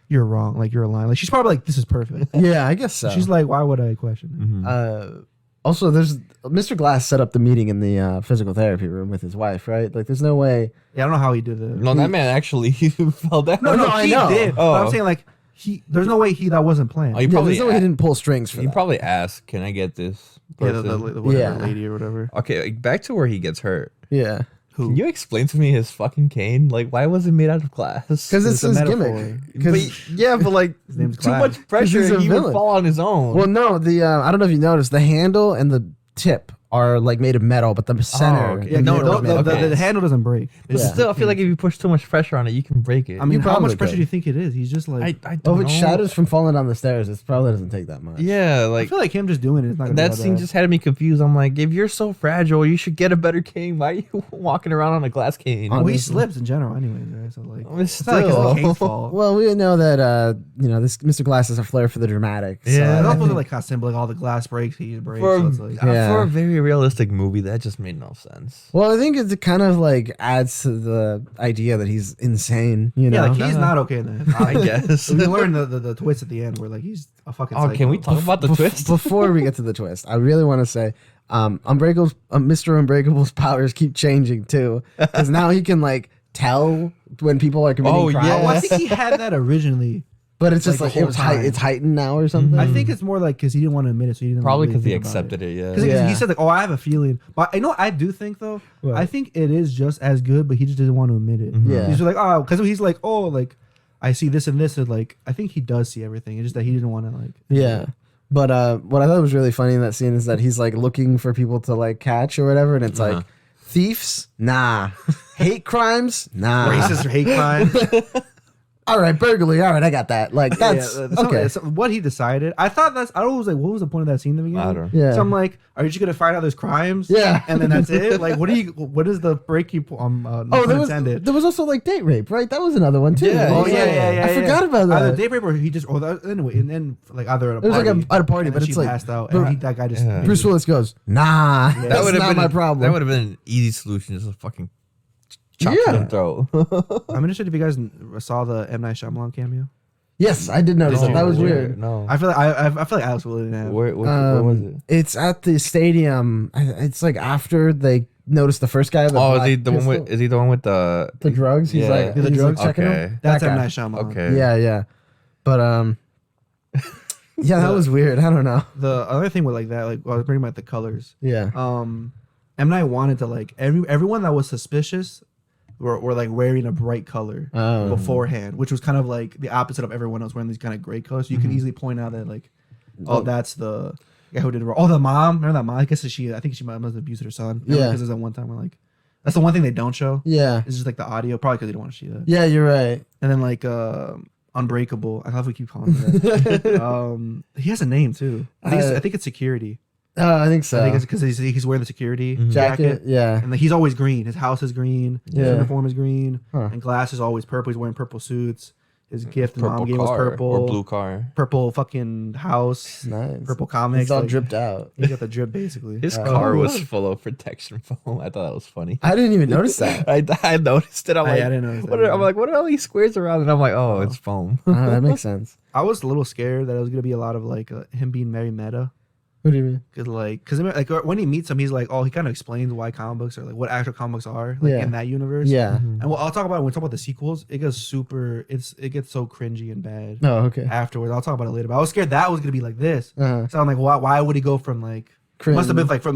you're wrong, like you're lying. Like she's probably like, this is perfect. yeah, I guess so. She's like, why would I question it? Also, there's Mr. Glass set up the meeting in the physical therapy room with his wife, right? Like, there's no way. Yeah, I don't know how he did it. No, that man actually fell down. No, I he know. did. Oh. But I'm saying like there's no way that wasn't planned. Oh, he Yeah, probably there's no way he didn't pull strings for he that. probably asked, "Can I get this?" Yeah, person?" the whatever Yeah. lady or whatever. Okay, like, back to where he gets hurt. Yeah, Who? Can you explain to me his fucking cane? Like, why was it made out of glass? because it's a his metaphor. gimmick. Because but like His name's too Glass. much pressure, he's a he would villain. fall on his own. well, no, the I don't know if you noticed, the handle and the tip are like made of metal, but the center, okay. Yeah, the no, middle is made of okay. glass. the handle doesn't break. But yeah. still, I feel like if you push too much pressure on it, you can break it. I mean, how probably much pressure could. do you think it is? He's just like. I Oh, don't if it know. shatters from falling down the stairs, it probably doesn't take that much. Yeah, I like feel like him just doing it is not gonna that be scene just had me confused. I'm like, if you're so fragile, you should get a better cane. Why are you walking around on a glass cane? Well, he Honestly. slips in general, anyways. Right? So like, It's it's not like it's still- the cane's fault. Well, we know that this Mr. Glass has a flair for the dramatic. Yeah, so it's I also think- like how simple, like all the glass breaks, he breaks. for, So it's like, Yeah. for a very realistic movie, that just made no sense. Well, I think it kind of like adds to the idea that he's insane. You know, yeah, like he's not okay in that. I guess. We learn the twist at the end where like he's a fucking. Oh, can we psycho. talk about the twist? Before we get to the twist, I really want to say, Unbreakable's Mr. Unbreakable's powers keep changing too, because now he can like tell when people are committing Oh, crimes. yeah. Well, I think he had that originally. But it's just Like like, the whole time. it's heightened now or something. I think it's more like because he didn't want to admit it, so he didn't. Probably really because he think about accepted it. Yeah. Because Yeah. he said like, "Oh, I have a feeling," but I do think though. What? I think it is just as good, but he just didn't want to admit it. Yeah. He's just like, "Oh," because he's like, "Oh, like I see this and this," and like I think he does see everything. It's just that he didn't want to like. Yeah. But what I thought was really funny in that scene is that he's like looking for people to like catch or whatever, and it's like thieves, nah, hate crimes, nah, Racist or hate crime. All right, burglary, all right, I got that. Like that's okay. What he decided, I thought I was like, what was the point of that scene in the beginning? I don't- Yeah. So I'm like, are you just gonna find out there's crimes? Yeah. And then that's it? Like, what is the break you? No Oh, pun intended. there was also like date rape, right? That was another one too. Yeah. Oh Like, yeah. I forgot about that. Either date rape or he just anyway, and then like either at a It was party. like at a party, and but then it's she like- passed out, but- and that guy just Yeah. Bruce Willis goes, nah, That that's would've not been my problem. That would have been an easy solution. Just a fucking chop Yeah. to the throat. I'm interested if you guys saw the M Night Shyamalan cameo. Yes, I did notice that. That was weird. No. I feel like I feel like Alex will didn't have. Where was it? It's at the stadium. It's like after they noticed the first guy. With Oh, black is he the one pistol. with? Is he the one with the? the drugs? He's Yeah. like The he's drugs? like checking Okay. him. That's That M guy. Night Shyamalan. Okay. Yeah. But yeah, that was weird. I don't know. The other thing with like that, like I was bringing about the colors. Yeah. M Night wanted to like everyone that was suspicious were like wearing a bright color Oh. beforehand, which was kind of like the opposite of everyone else wearing these kind of gray colors. So you can easily point out that like, that's the guy who did it wrong. Oh, the mom. Remember that mom? I guess I think she must have abused her son. Yeah. Because there's that one time where like, that's the one thing they don't show. Yeah. It's just like the audio, probably because they don't want to see that. Yeah, you're right. And then like Unbreakable. I love we keep calling him that. He has a name too. I think it's security. I think so. I think it's because he's wearing the security Jacket. Yeah. and like, he's always green. His house is green. His Yeah. uniform is green, Huh. and Glass is always purple. He's wearing purple suits. his gift his mom gave was purple or blue car. purple fucking house, Nice. purple comics. It's all like, dripped out. He got the drip basically. His car was full of protection foam. I thought that was funny. I didn't even notice that. I noticed it. I didn't notice that I'm like, what are all these squares around? And I'm like, oh, it's foam. Oh, that makes sense. I was a little scared that it was gonna be a lot of like him being very meta. What do you mean? Cause when he meets him, he's like, oh, he kind of explains why comic books are like what actual comic books are like in that universe. Yeah. And I'll talk about it when we talk about the sequels. It gets it gets so cringy and bad. Oh, okay. Afterwards, I'll talk about it later. But I was scared that was gonna be like this. Uh-huh. So I'm like, why would he go from like Cringe. must be cringe from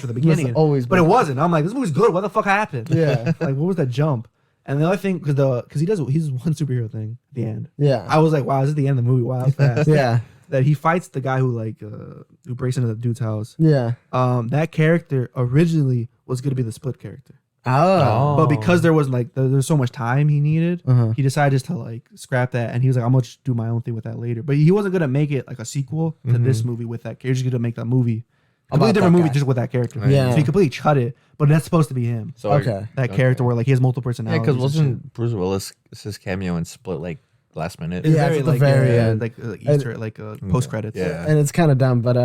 the beginning? always but been. it wasn't. I'm like, this movie's good. What the fuck happened? Yeah. Like, what was that jump? And the other thing, because he's one superhero thing at the end. Yeah. I was like, wow, this is the end of the movie. Wow, that's fast. Yeah. That he fights the guy who breaks into the dude's house. Yeah. That character originally was gonna be the Split character, Oh. but because there was there's so much time he needed, he decided just to like scrap that, and he was like, I'm gonna just do my own thing with that later. But he wasn't gonna make it like a sequel to this movie with that character. He's just gonna make that movie, completely different movie, just with that character. Yeah. So he completely cut it, but that's supposed to be him. So Okay. That character where like he has multiple Yeah, personalities. because and wasn't Bruce Willis his cameo in Split like last minute? shit. It's Yeah, very, it's at the very end. like Easter, post credits. Yeah. And it's kind of dumb, but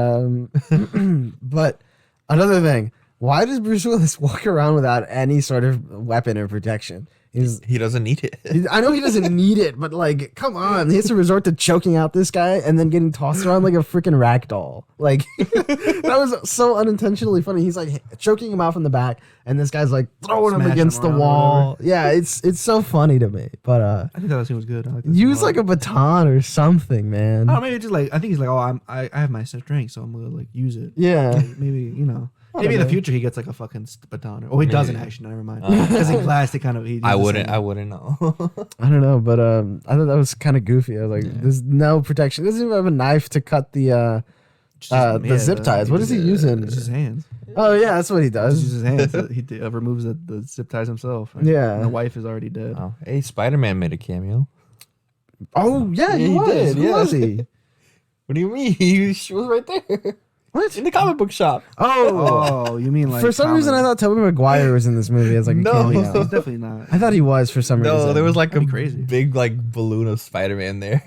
but another thing, why does Bruce Willis walk around without any sort of weapon or protection? He doesn't need it. I know he doesn't need it, but like, come on, he has to resort to choking out this guy and then getting tossed around like a freaking rag doll. Like that was so unintentionally funny. He's like choking him out from the back, and this guy's like throwing him Smashing against the him around or wall. Yeah, it's so funny to me. But I think that scene was good. I like that use scene like a baton or something, man. I don't know, maybe just like I think he's like, oh, I have my strength, so I'm gonna like use it. Yeah. Like, maybe maybe in the future he gets like a fucking baton. Or he doesn't actually. Never mind. Because in Glass, they kind of. I wouldn't know. I don't know, but I thought that was kind of goofy. I was like, there's no protection. He doesn't even have a knife to cut the zip ties. What is he using? It's his hands. Oh yeah, that's what he He does. uses his hands. He removes the zip ties himself. Yeah. And the wife is already dead. Oh, hey, Spider-Man made a cameo. Oh yeah, he He was. did, Who yeah. was he? What do you mean? He was right there What? in the comic book shop. Oh, you mean like For some reason, I thought Tobey Maguire was in this movie as like a No. cameo. he's definitely not. I thought he was for some reason. No, there was like a That'd be crazy. big like balloon of Spider-Man there.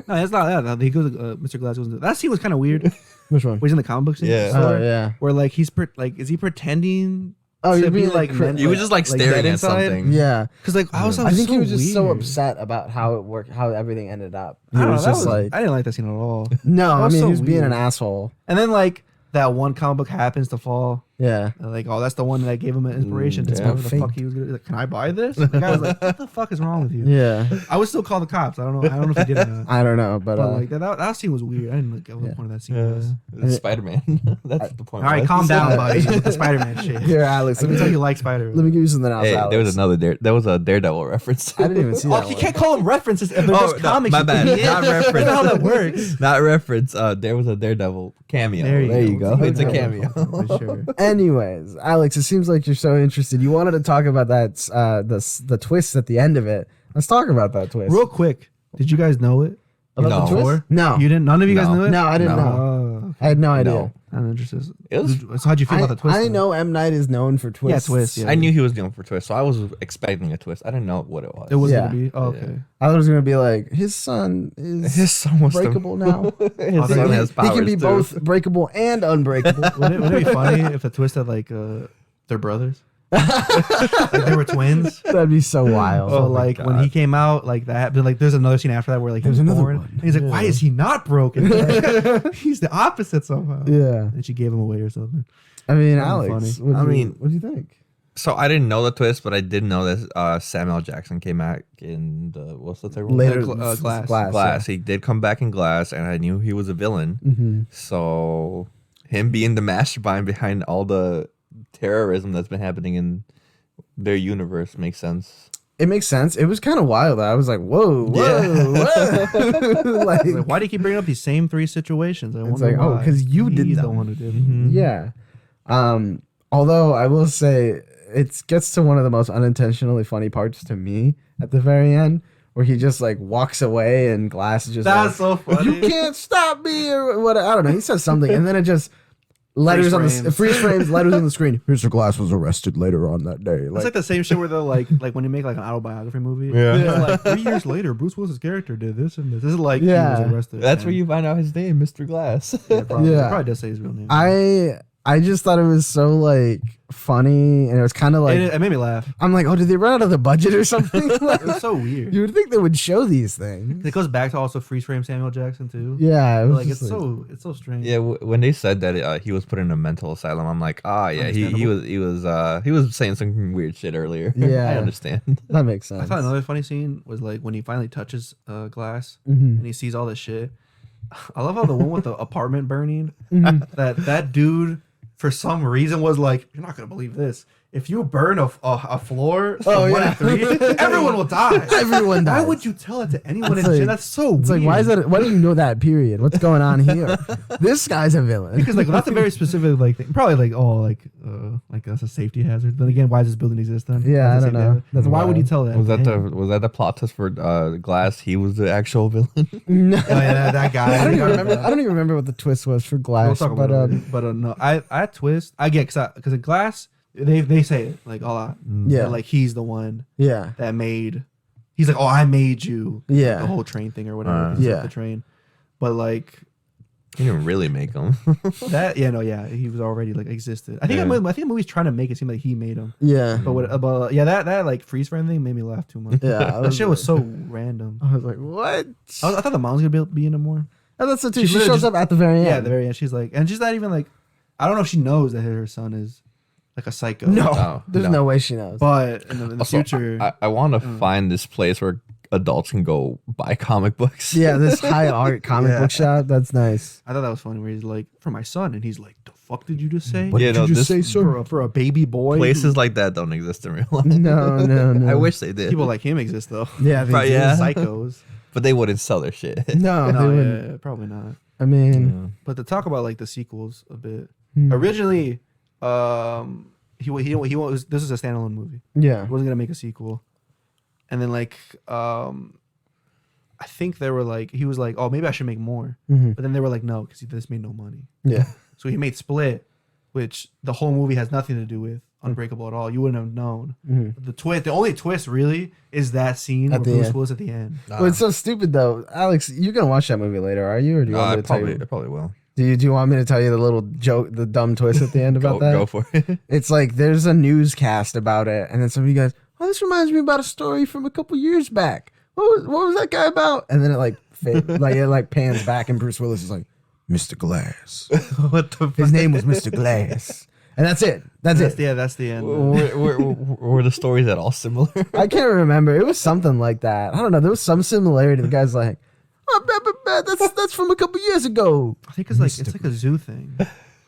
No, it's not that. He goes. Mr. Glass goes. That scene was kind of weird. Which one? Where he's in the comic book scene. Yeah. Oh yeah. Where like he's is he pretending? Oh, to you be mean like meant- You were just like staring dead at inside? something. yeah. Because like I I think so he was just so weird. upset about how it worked, how everything ended up. He I don't know. was That just like, I didn't like that scene at all. no, I was mean, so he was being weird. an asshole. And then like that one comic book happens to fall. Yeah. And, like, oh, that's the one that gave him an inspiration to yeah. discover the Fake. fuck he was gonna. Like, can I buy this? The guy was like, what the fuck is wrong with you? Yeah. I would still call the cops. I don't know if he did or not. I don't know, but But like that scene was weird. I didn't like what the point of that scene was. It's Spider-Man. That's the point. All right, was. calm down, buddy. With the Spider-Man shit. here, Alex, I let can me tell tell you like Spider-Man. Let me give you something else. Hey, Alex. there was there was a Daredevil reference. I didn't even see Oh, that. you one. can't call them references if they're just comics. my you bad. idiot. Not I don't know how that reference. works. Not reference. There was a Daredevil cameo. There you go. It's a Okay. cameo. For sure. Anyways, Alex, it seems like you're so interested. You wanted to talk about that the twist at the end of it. Let's talk about that twist. Real quick, did you guys know it? About No. the twist? Before? No. You didn't? None of you guys No. knew it? No, I didn't No. know. Oh, I had no idea. No. I'm interested. It was- So how'd you feel about the twist? I though? know M. Night is known for twists. twist, yeah. I knew he was known for twist, so I was expecting a twist. I didn't know what it was. It was Yeah. gonna be. Oh, okay. I thought it was gonna be like his son is His son was breakable now. His Oh, son he- has He powers can be too. both breakable and unbreakable. Wouldn't it be funny if the twist had like they're brothers? Like they were twins. That'd be so wild. So Oh my like when God. he came out, like that. But like there's another scene after that where like he There's was another born. one. And he's like, why is he not broken? He's the opposite somehow. Yeah. And she gave him away or something. I mean, That'd be Alex. funny. What do you think? So I didn't know the twist, but I did know that Samuel Jackson came back in the what's the third one? Later, Glass. Glass. He did come back in Glass, and I knew he was a villain. Mm-hmm. So him being the mastermind behind all the terrorism that's been happening in their universe makes sense. It makes sense. It was kind of wild. I was like, whoa, whoa, Yeah. whoa. like, Like, why do you keep bringing up these same three situations? I It's wonder like, oh, why. 'cause you did He's the them. one who did them. yeah. Although I will say it gets to one of the most unintentionally funny parts to me at the very end, where he just like walks away and Glass is just That's like, so funny. you can't stop me or what? I don't know. He says something and then it just letters on the frames. freeze frames, letters on the screen. Mr. Glass was arrested later on that day. It's like the same shit where they're like when you make like an autobiography movie. Yeah. It's like 3 years later, Bruce Willis's character did this and this. This is like Yeah. he was arrested. That's where and- you find out his name, Mr. Glass. Yeah, probably, Yeah. It probably does say his real name. I just thought it was so like funny, and it was kind of like it made me laugh. I'm like, oh, did they run out of the budget or something? Like, It was so weird. you would think they would show these things. It goes back to also freeze frame Samuel Jackson too. Yeah, it was Like just it's so strange. Yeah, when they said that he was put in a mental asylum, I'm like, yeah, he was saying some weird shit earlier. Yeah. I understand. that makes sense. I thought another funny scene was like when he finally touches glass Mhm. and he sees all this shit. I love how the one with the apartment burning, Mhm. that dude for some reason was like, you're not gonna believe this. If you burn a floor from 1 to 3, everyone will die. Everyone Why dies. would you tell it to anyone It's in like- jail? That's so It's weird. like, why is that? Why do you know that period? What's going on here? This guy's a villain. Because like that's a very specific like thing. Probably like that's a safety hazard. But again, why does this building exist then? Yeah, That's a I don't safety know. hazard. That's why would you wild. tell that? Was that to the him? was that the plot twist for Glass? He was the actual villain. No. Oh, yeah, that guy. I don't even remember. I don't even remember what the twist was for We'll Glass. talk But about it. But no, I twist. I get because in Glass they say it like a lot. Yeah. That, like he's the one yeah, that made. He's like, oh, I made you. Yeah. The whole train thing or whatever. 'cause Yeah. of the train. But like He didn't really make him. that, he was already like existed. I think Yeah. I think the movie's trying to make it seem like he made him. yeah, But that like freeze frame thing made me laugh too much. yeah. That shit was so random. I was like, what? I thought the mom's gonna be in it more. Oh, that's the too. She She literally shows just- up at the very end. Yeah, at the very end, she's like, and she's not even like, I don't know if she knows that her son is like a psycho. No, No, there's no. no way she knows. But in the Also, future, I want to find this place where adults can go buy comic books. yeah, this high art comic Yeah. book shop. That's nice. I thought that was funny where he's like, for my son, and he's like, the fuck did you just say? What Yeah, did no, you just this- say, sir? For a baby boy? Places like that don't exist in real life. No, no, no. I wish they did. People like him exist though. Yeah, they Right, do. yeah. Psychos. But they wouldn't sell their shit. No, they No, wouldn't. yeah, probably not. I mean, But to talk about like the sequels a bit. hmm. Originally, he was this is a standalone movie. yeah, He wasn't gonna make a sequel, and then like I think they were like he was like, oh, maybe I should make more, hmm but then they were like, no, because this made no money. yeah, So he made Split, which the whole movie has nothing to do with Unbreakable at all. You wouldn't have known. hmm The only twist really is that scene At where the Bruce end. Willis at the end. Well, it's so stupid though, Alex. You're gonna watch that movie later, are you? Or do you want I me to tell probably, you? I probably will. Do you want me to tell you the little joke, the dumb twist at the end about that? Go for it. It's like there's a newscast about it, and then somebody goes, "Oh, this reminds me about a story from a couple years back. What was that guy about?" And then it like it pans back, and Bruce Willis is like, "Mr. Glass. What the His name was Mr. Glass." And that's it. That's it. That's the end. were the stories at all similar? I can't remember. It was something like that. I don't know. There was some similarity. The guy's like, "Oh, that's from a couple years ago." I think it's like a zoo thing.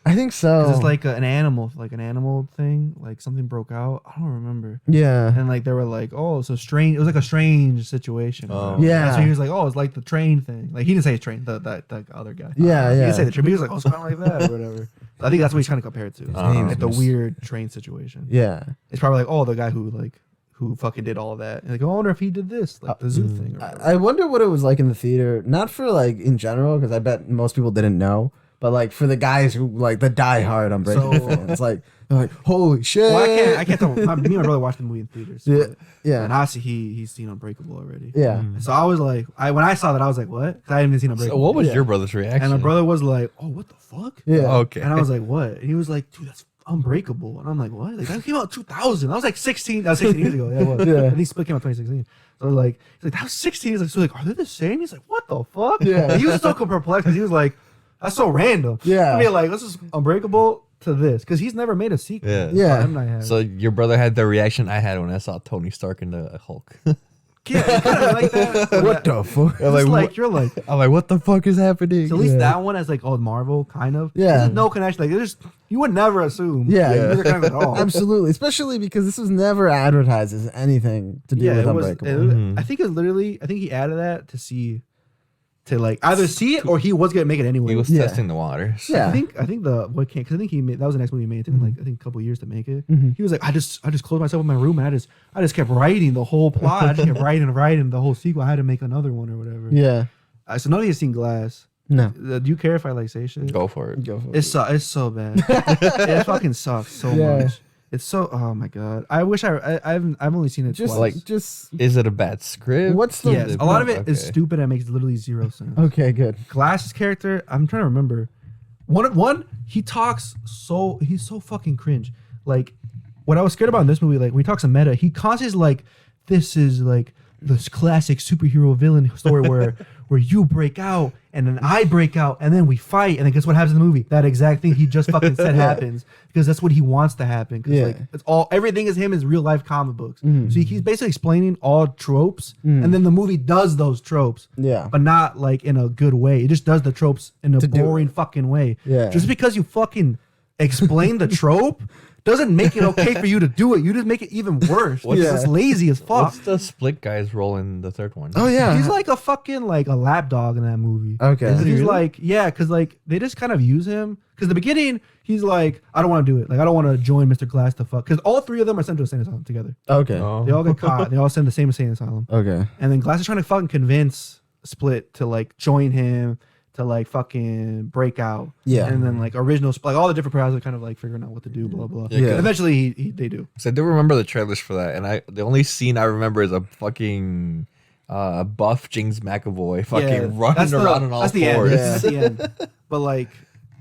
I think so. 'Cause it's like an animal thing. Like something broke out. I don't remember. yeah. And like they were like, oh, so strange. It was like a strange situation. Oh. Yeah. So he was like, oh, it's like the train thing. Like he didn't say train. That other guy. Yeah, He yeah. didn't say the train. But he was like, oh, it's kind of like that or whatever. I think that's what he's trying to compare it to. name Like the is- weird train situation. Yeah. It's probably like, oh, the guy who fucking did all that. And like, oh, I wonder if he did this, like the zoo thing. Or whatever. I wonder what it was like in the theater. Not for like in general, because I bet most people didn't know. But like for the guys who like the diehard Unbreakable So- fans, like they're like, holy shit! Well, I can't tell. Me and my brother watched the movie in theaters. Yeah, but- yeah. And obviously he's seen Unbreakable already. Yeah. So I was like, when I saw that, I was like, what? 'Cause I hadn't even seen So Unbreakable. what was Yeah. your brother's reaction? And my brother was like, oh, what the fuck? Yeah. Okay. And I was like, what? And he was like, dude, that's Unbreakable. And I'm like, what? Like that came out in 2000. I was like 16. That was 16 years ago. Yeah, it was. Yeah. I think Split came out 2016. So I was like, he's like, that was 16. He's like, so like, are they the same? He's like, what the fuck? Yeah. And he was so perplexed because he was like, that's so random. Yeah. I mean, like, this is Unbreakable to this because he's never made a sequel. Yeah. Yeah. M. Night has. So your brother had the reaction I had when I saw Tony Stark in the Hulk. yeah, kind of like that. What the fuck? It's like, like, what- you're like, I'm like, what the fuck is happening? so at least Yeah. that one has like, oh, Marvel, kind of. Yeah. There's no connection. Like, there's, you would never assume. Yeah. They're kind of at all. Absolutely, especially because this was never advertised as anything to do Yeah, with it was. Unbreakable. I think it's literally. I think he added that to see, to like either see it or he was gonna make it anyway. He was Yeah. testing the waters. Yeah. I think the what came because I think he made that was the next movie he made. It took him like I think a couple years to make it. Mhm. He was like, I just closed myself in my room and I just kept writing the whole plot. I just kept writing the whole sequel. I had to make another one or whatever. Yeah. So none of you have seen Glass. No. Do you care if I like say shit? Go for it. Go for It's so bad. It fucking sucks so much. It's so. Oh my god. I wish I've only seen it Just twice. like just. Is it a bad script? What's the? Yes, a lot of it is Okay. stupid and makes literally zero sense. Okay, good. Glass's character, I'm trying to remember. One, he talks he's so fucking cringe. Like, what I was scared about in this movie, like when he talks in meta, he constantly is like, this is like this classic superhero villain story where you break out and then I break out and then we fight and then guess what happens in the movie? That exact thing he just fucking said happens because that's what he wants to happen. Because like it's everything is him is real life comic books. So he's basically explaining all tropes and then the movie does those tropes. Yeah. But not like in a good way. It just does the tropes in a boring fucking way. Yeah. Just because you fucking explain the trope doesn't make it okay for you to do it. You just make it even worse. What's- It's lazy as fuck. What's the split guy's role in the third one? Oh yeah. He's like a fucking like a lapdog in that movie. Okay. He's Is he he's really? like, yeah, because like they just kind of use him. Because in the beginning, he's like, I don't want to do it. Like I don't want to join Mr. Glass to fuck. Because all three of them are sent to a insane asylum together. Okay. Oh. They all get caught. They all send the same insane asylum. Okay. And then Glass is trying to fucking convince Split to like join him to like fucking break out. Yeah. And then like original, like all the different powers are kind of like figuring out what to do, blah blah. Yeah, 'cause- And eventually they do. So I do remember the trailers for that, and the only scene I remember is a fucking buff James McAvoy fucking running around on all that's the end. fours. That's the end. But like,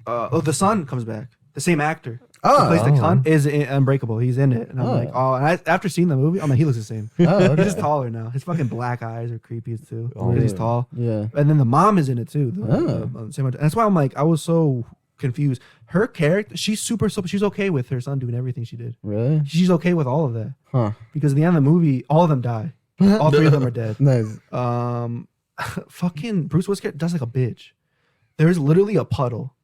the son comes back. The same actor. Oh. Who plays the son is in Unbreakable. He's in it, and I'm Oh. like, oh. And after seeing the movie, I'm like, he looks the same. Oh, okay. He's just taller now. His fucking black eyes are creepy too Oh, because he's yeah. tall. Yeah. And then the mom is in it too. Oh. Same. And that's why I'm like, I was so confused. Her character, she's she's okay with her son doing everything she did. Really? She's okay with all of that Huh. because at the end of the movie, all of them die. All three of them are dead. Nice. Fucking Bruce Willis does like a bitch. There's literally a puddle,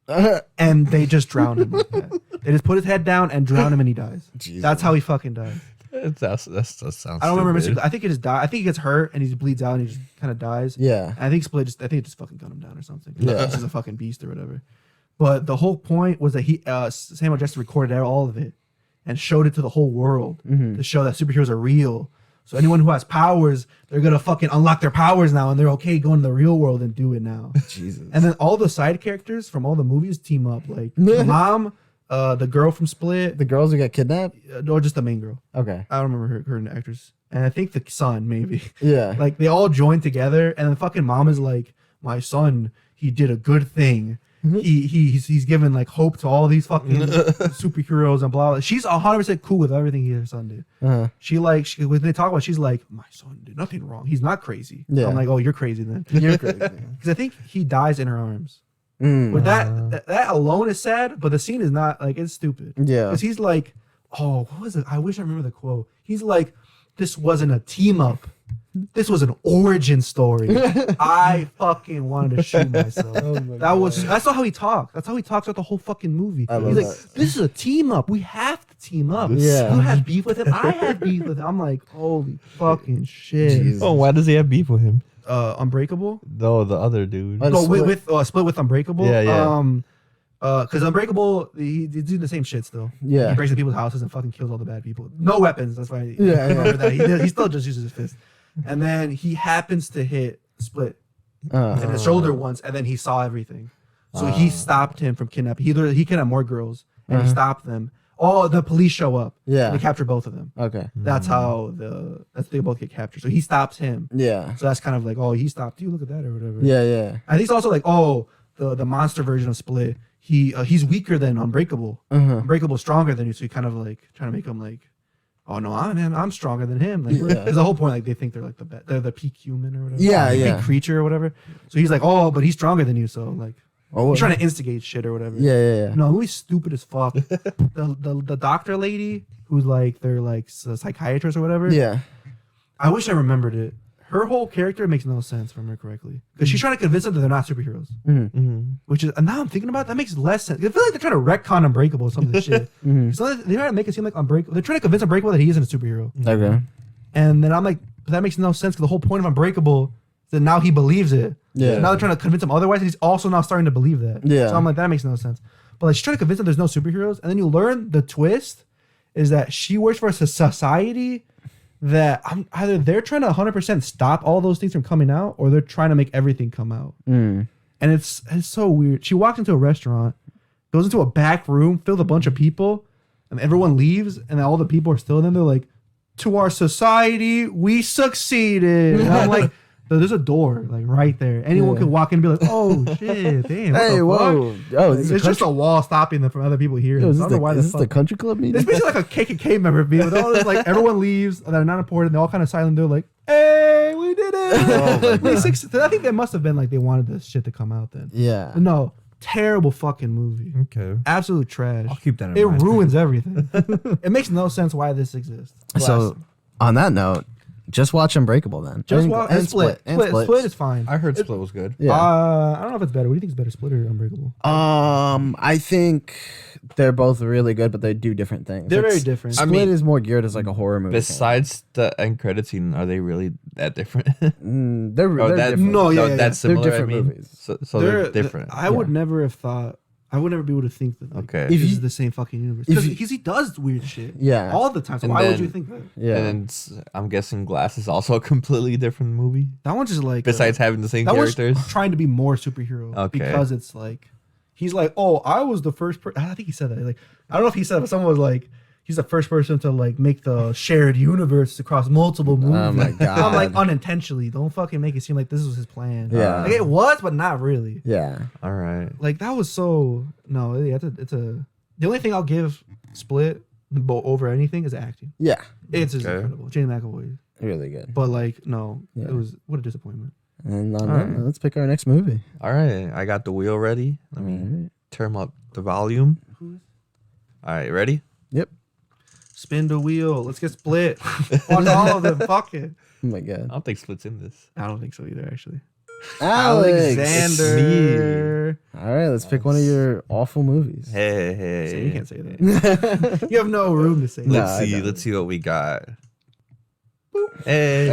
and they just drown him. Like that. They just put his head down and drown him, and he dies. Jesus. That's how he fucking dies. That sounds. I don't remember. stupid. I think it just die. I think he gets hurt and he just bleeds out and he just kind of dies. Yeah. And I think Split just. I think it just fucking gunned him down or something. Yeah. He's just a fucking beast or whatever. But the whole point was that Samuel Jackson recorded all of it and showed it to the whole world to show that superheroes are real. So anyone who has powers, they're gonna fucking unlock their powers now, and they're okay going to the real world and do it now. Jesus. And then all the side characters from all the movies team up, like the mom, the girl from Split, The girls who get kidnapped? or just the main girl. Okay. I don't remember her actress, and I think the son maybe. Yeah. Like they all join together, and the fucking mom is like, "My son, he did a good thing. He's given like hope to all these fucking superheroes and blah blah." She's 100% cool with everything her son did. Uh-huh. When they talk about, she's like, "My son did nothing wrong. He's not crazy." Yeah. I'm like, "Oh, you're crazy then." You're crazy. Because I think he dies in her arms. Mm. But that alone is sad, but the scene is not like it's stupid. Yeah. Because he's like, oh, what was it? I wish I remember the quote. He's like, this wasn't a team up. This was an origin story. I fucking wanted to shoot myself. That's not how he talks. That's how he talks throughout the whole fucking movie. I He's love like, this is a team up. We have to team up. Yeah. You have beef with him. I have beef with him. I'm like, holy fucking shit. Jesus. Oh, why does he have beef with him? Unbreakable? No, the other dude. Oh, No, Split. with Split with Unbreakable. Yeah, yeah. Because Unbreakable, he's doing the same shit still. Yeah. He breaks into people's houses and fucking kills all the bad people. No weapons. That's why. I Yeah, remember that. He still just uses his fist. And then he happens to hit Split in his shoulder once, and then he saw everything. So he stopped him from kidnapping. He kidnapped more girls, and he stopped them. Oh, the police show up. Yeah. And they capture both of them. Okay. That's how they both get captured. So he stops him. Yeah. So that's kind of like, oh, he stopped you. Look at that or whatever. Yeah, yeah. I think it's also like, oh, the monster version of Split. He's weaker than Unbreakable. Unbreakable's stronger than you, so you kind of like trying to make him like, oh no, I'm stronger than him. Like, there's the whole point, like they think they're like they're the peak human or whatever. Yeah, Like, yeah. peak creature or whatever. So he's like, oh, but he's stronger than you, so like Oh, he's trying to instigate shit or whatever. Yeah, yeah, yeah. No, the movie's stupid as fuck. the doctor lady who's like they're like a psychiatrist or whatever. Yeah. I wish I remembered it. Her whole character makes no sense, if I remember correctly, because she's trying to convince them that they're not superheroes. Which is, and now I'm thinking about it, that makes less sense. I feel like they're trying to retcon Unbreakable or some of this shit. So they're trying to make it seem like Unbreakable. They're trying to convince Unbreakable that he isn't a superhero. Okay. And then I'm like, but that makes no sense because the whole point of Unbreakable is that now he believes it. Yeah. So now they're trying to convince him otherwise, and he's also now starting to believe that. Yeah. So I'm like, that makes no sense. But like, she's trying to convince him there's no superheroes, and then you learn the twist is that she works for a society that either they're trying to 100% stop all those things from coming out, or they're trying to make everything come out. And it's so weird. She walks into a restaurant, goes into a back room filled with a bunch of people, and everyone leaves, and all the people are still in there. They're like, to our society, we succeeded. And I'm like, there's a door like right there. Anyone can walk in and be like, oh shit, damn. Hey, whoa. Oh, it's just a wall stopping them from other people hearing. Yo, I don't know why is this the country club meeting? It's basically like a KKK member being with all this, like everyone leaves and they're not important. They're all kind of silent. They're like, hey, we did it. I think that must have been like they wanted this shit to come out then. Yeah. No, terrible fucking movie. Okay. Absolute trash. I'll keep that in It mind. ruins everything. It makes no sense why this exists. So, on that note, just watch Unbreakable then. Just watch and Split. Split is fine. I heard Split was good. Yeah. I don't know if it's better. What do you think is better, Split or Unbreakable? I think they're both really good, but they do different things. They're very different. Split is more geared as like a horror movie. Besides the end credit scene, are they really that different? They're that, different. No, yeah, that's yeah. similar. They're different I mean? movies. So they're different. I would never have thought. I would never be able to think that. Like, Okay. This If is you- the same fucking universe. if you- Because he does weird shit. Yeah. All the time. So And why would then- you think that? Yeah. And I'm guessing Glass is also a completely different movie. That one's just like. Besides having the same that characters. one's trying to be more superhero. Okay. Because it's like. He's like, oh, I was the first person. I think he said that. Like, I don't know if he said it, but someone was like, he's the first person to like make the shared universe across multiple movies. Oh my God. I'm like, unintentionally. Don't fucking make it seem like this was his plan. Yeah. Like, it was, but not really. Yeah. All right. Like that was so no. Yeah, it's a. The only thing I'll give Split over anything is acting. Yeah. It's just Okay. incredible. Jane McAvoy. Really good. But like no, Yeah. it was what a disappointment. And on All that, right. let's pick our next movie. All right. I got the wheel ready. Let me Alright. turn up the volume. All right. Ready? Yep. Spin the wheel. Let's get Split. Watch all of them. Fuck it. Oh my God. I don't think Split's in this. I don't think so either. Actually, Alex. Alexander. All right, let's pick one of your awful movies. Hey. So you can't say that. You have no room to say that. Let's I see. don't. Let's see what we got. Hey.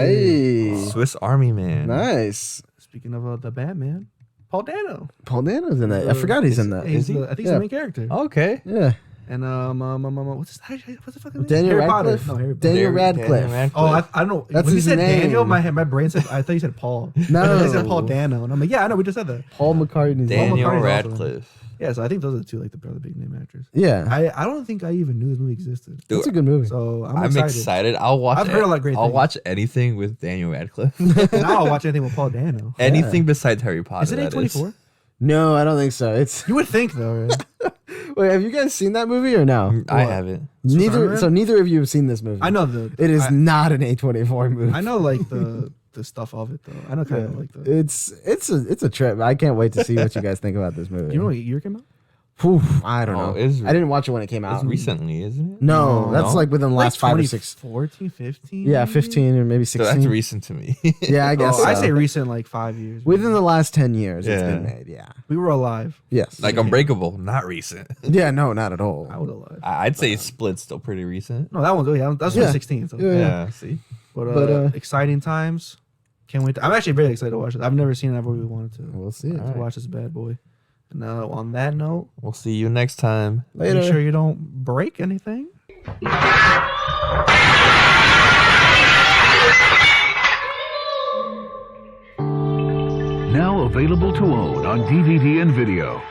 Hey. Swiss Army Man. Nice. Speaking of the Batman, Paul Dano. Paul Dano's in that. I forgot he's in that. He's Is he? I think he's Yeah. the main character. Okay. Yeah. And what's the fucking name? Daniel Harry Potter. Radcliffe? No, Harry Potter. Daniel Radcliffe. Oh, I don't know. That's when you his said name. Daniel, my brain said I thought you said Paul. No. I said Paul Dano, and I'm like, yeah, I know. We just said that. Paul McCartney's Daniel McCartney's also in it. Radcliffe. Yeah, so I think those are the two like the big name actors. Yeah. I don't think I even knew this movie existed. Dude, That's a good movie. So I'm I'm excited. excited. I'll watch. I've heard a lot of great I'll things. watch anything with Daniel Radcliffe. Now I'll watch anything with Paul Dano. Anything besides Harry Potter. Is it that A24? No, I don't think so. It's You would think though, right? wait. Have you guys seen that movie or no? I What? haven't. Neither. Army So neither of you have seen this movie. I know the. It is not an A24 movie. I know like the stuff of it though. I know kind of like the. It's a trip. I can't wait to see what you guys think about this movie. You know what year it came out? Oof, I don't Oh, know. it's- I didn't watch it when it came It's out. recently, isn't it? No, that's No? like within the last 5 or 6. 14, 15? Yeah, 15 or maybe So 16. that's recent to me. Yeah, I guess. Oh, I so. say recent like 5 years. Within the last 10 years, it's Yeah. been made. Yeah. we were alive. Yes. Like Unbreakable, not recent. Yeah. No, not at all. I was alive. I'd say Split's still pretty recent. No, that one's yeah. That's Yeah. 2016. So. Yeah. Yeah. See. But exciting times. Can't wait. I'm actually very excited to watch it. I've never seen it. I've really wanted to We'll see it. to watch this bad boy. And on that note, We'll see you next time. Later. make sure you don't break anything. Now available to own on DVD and video.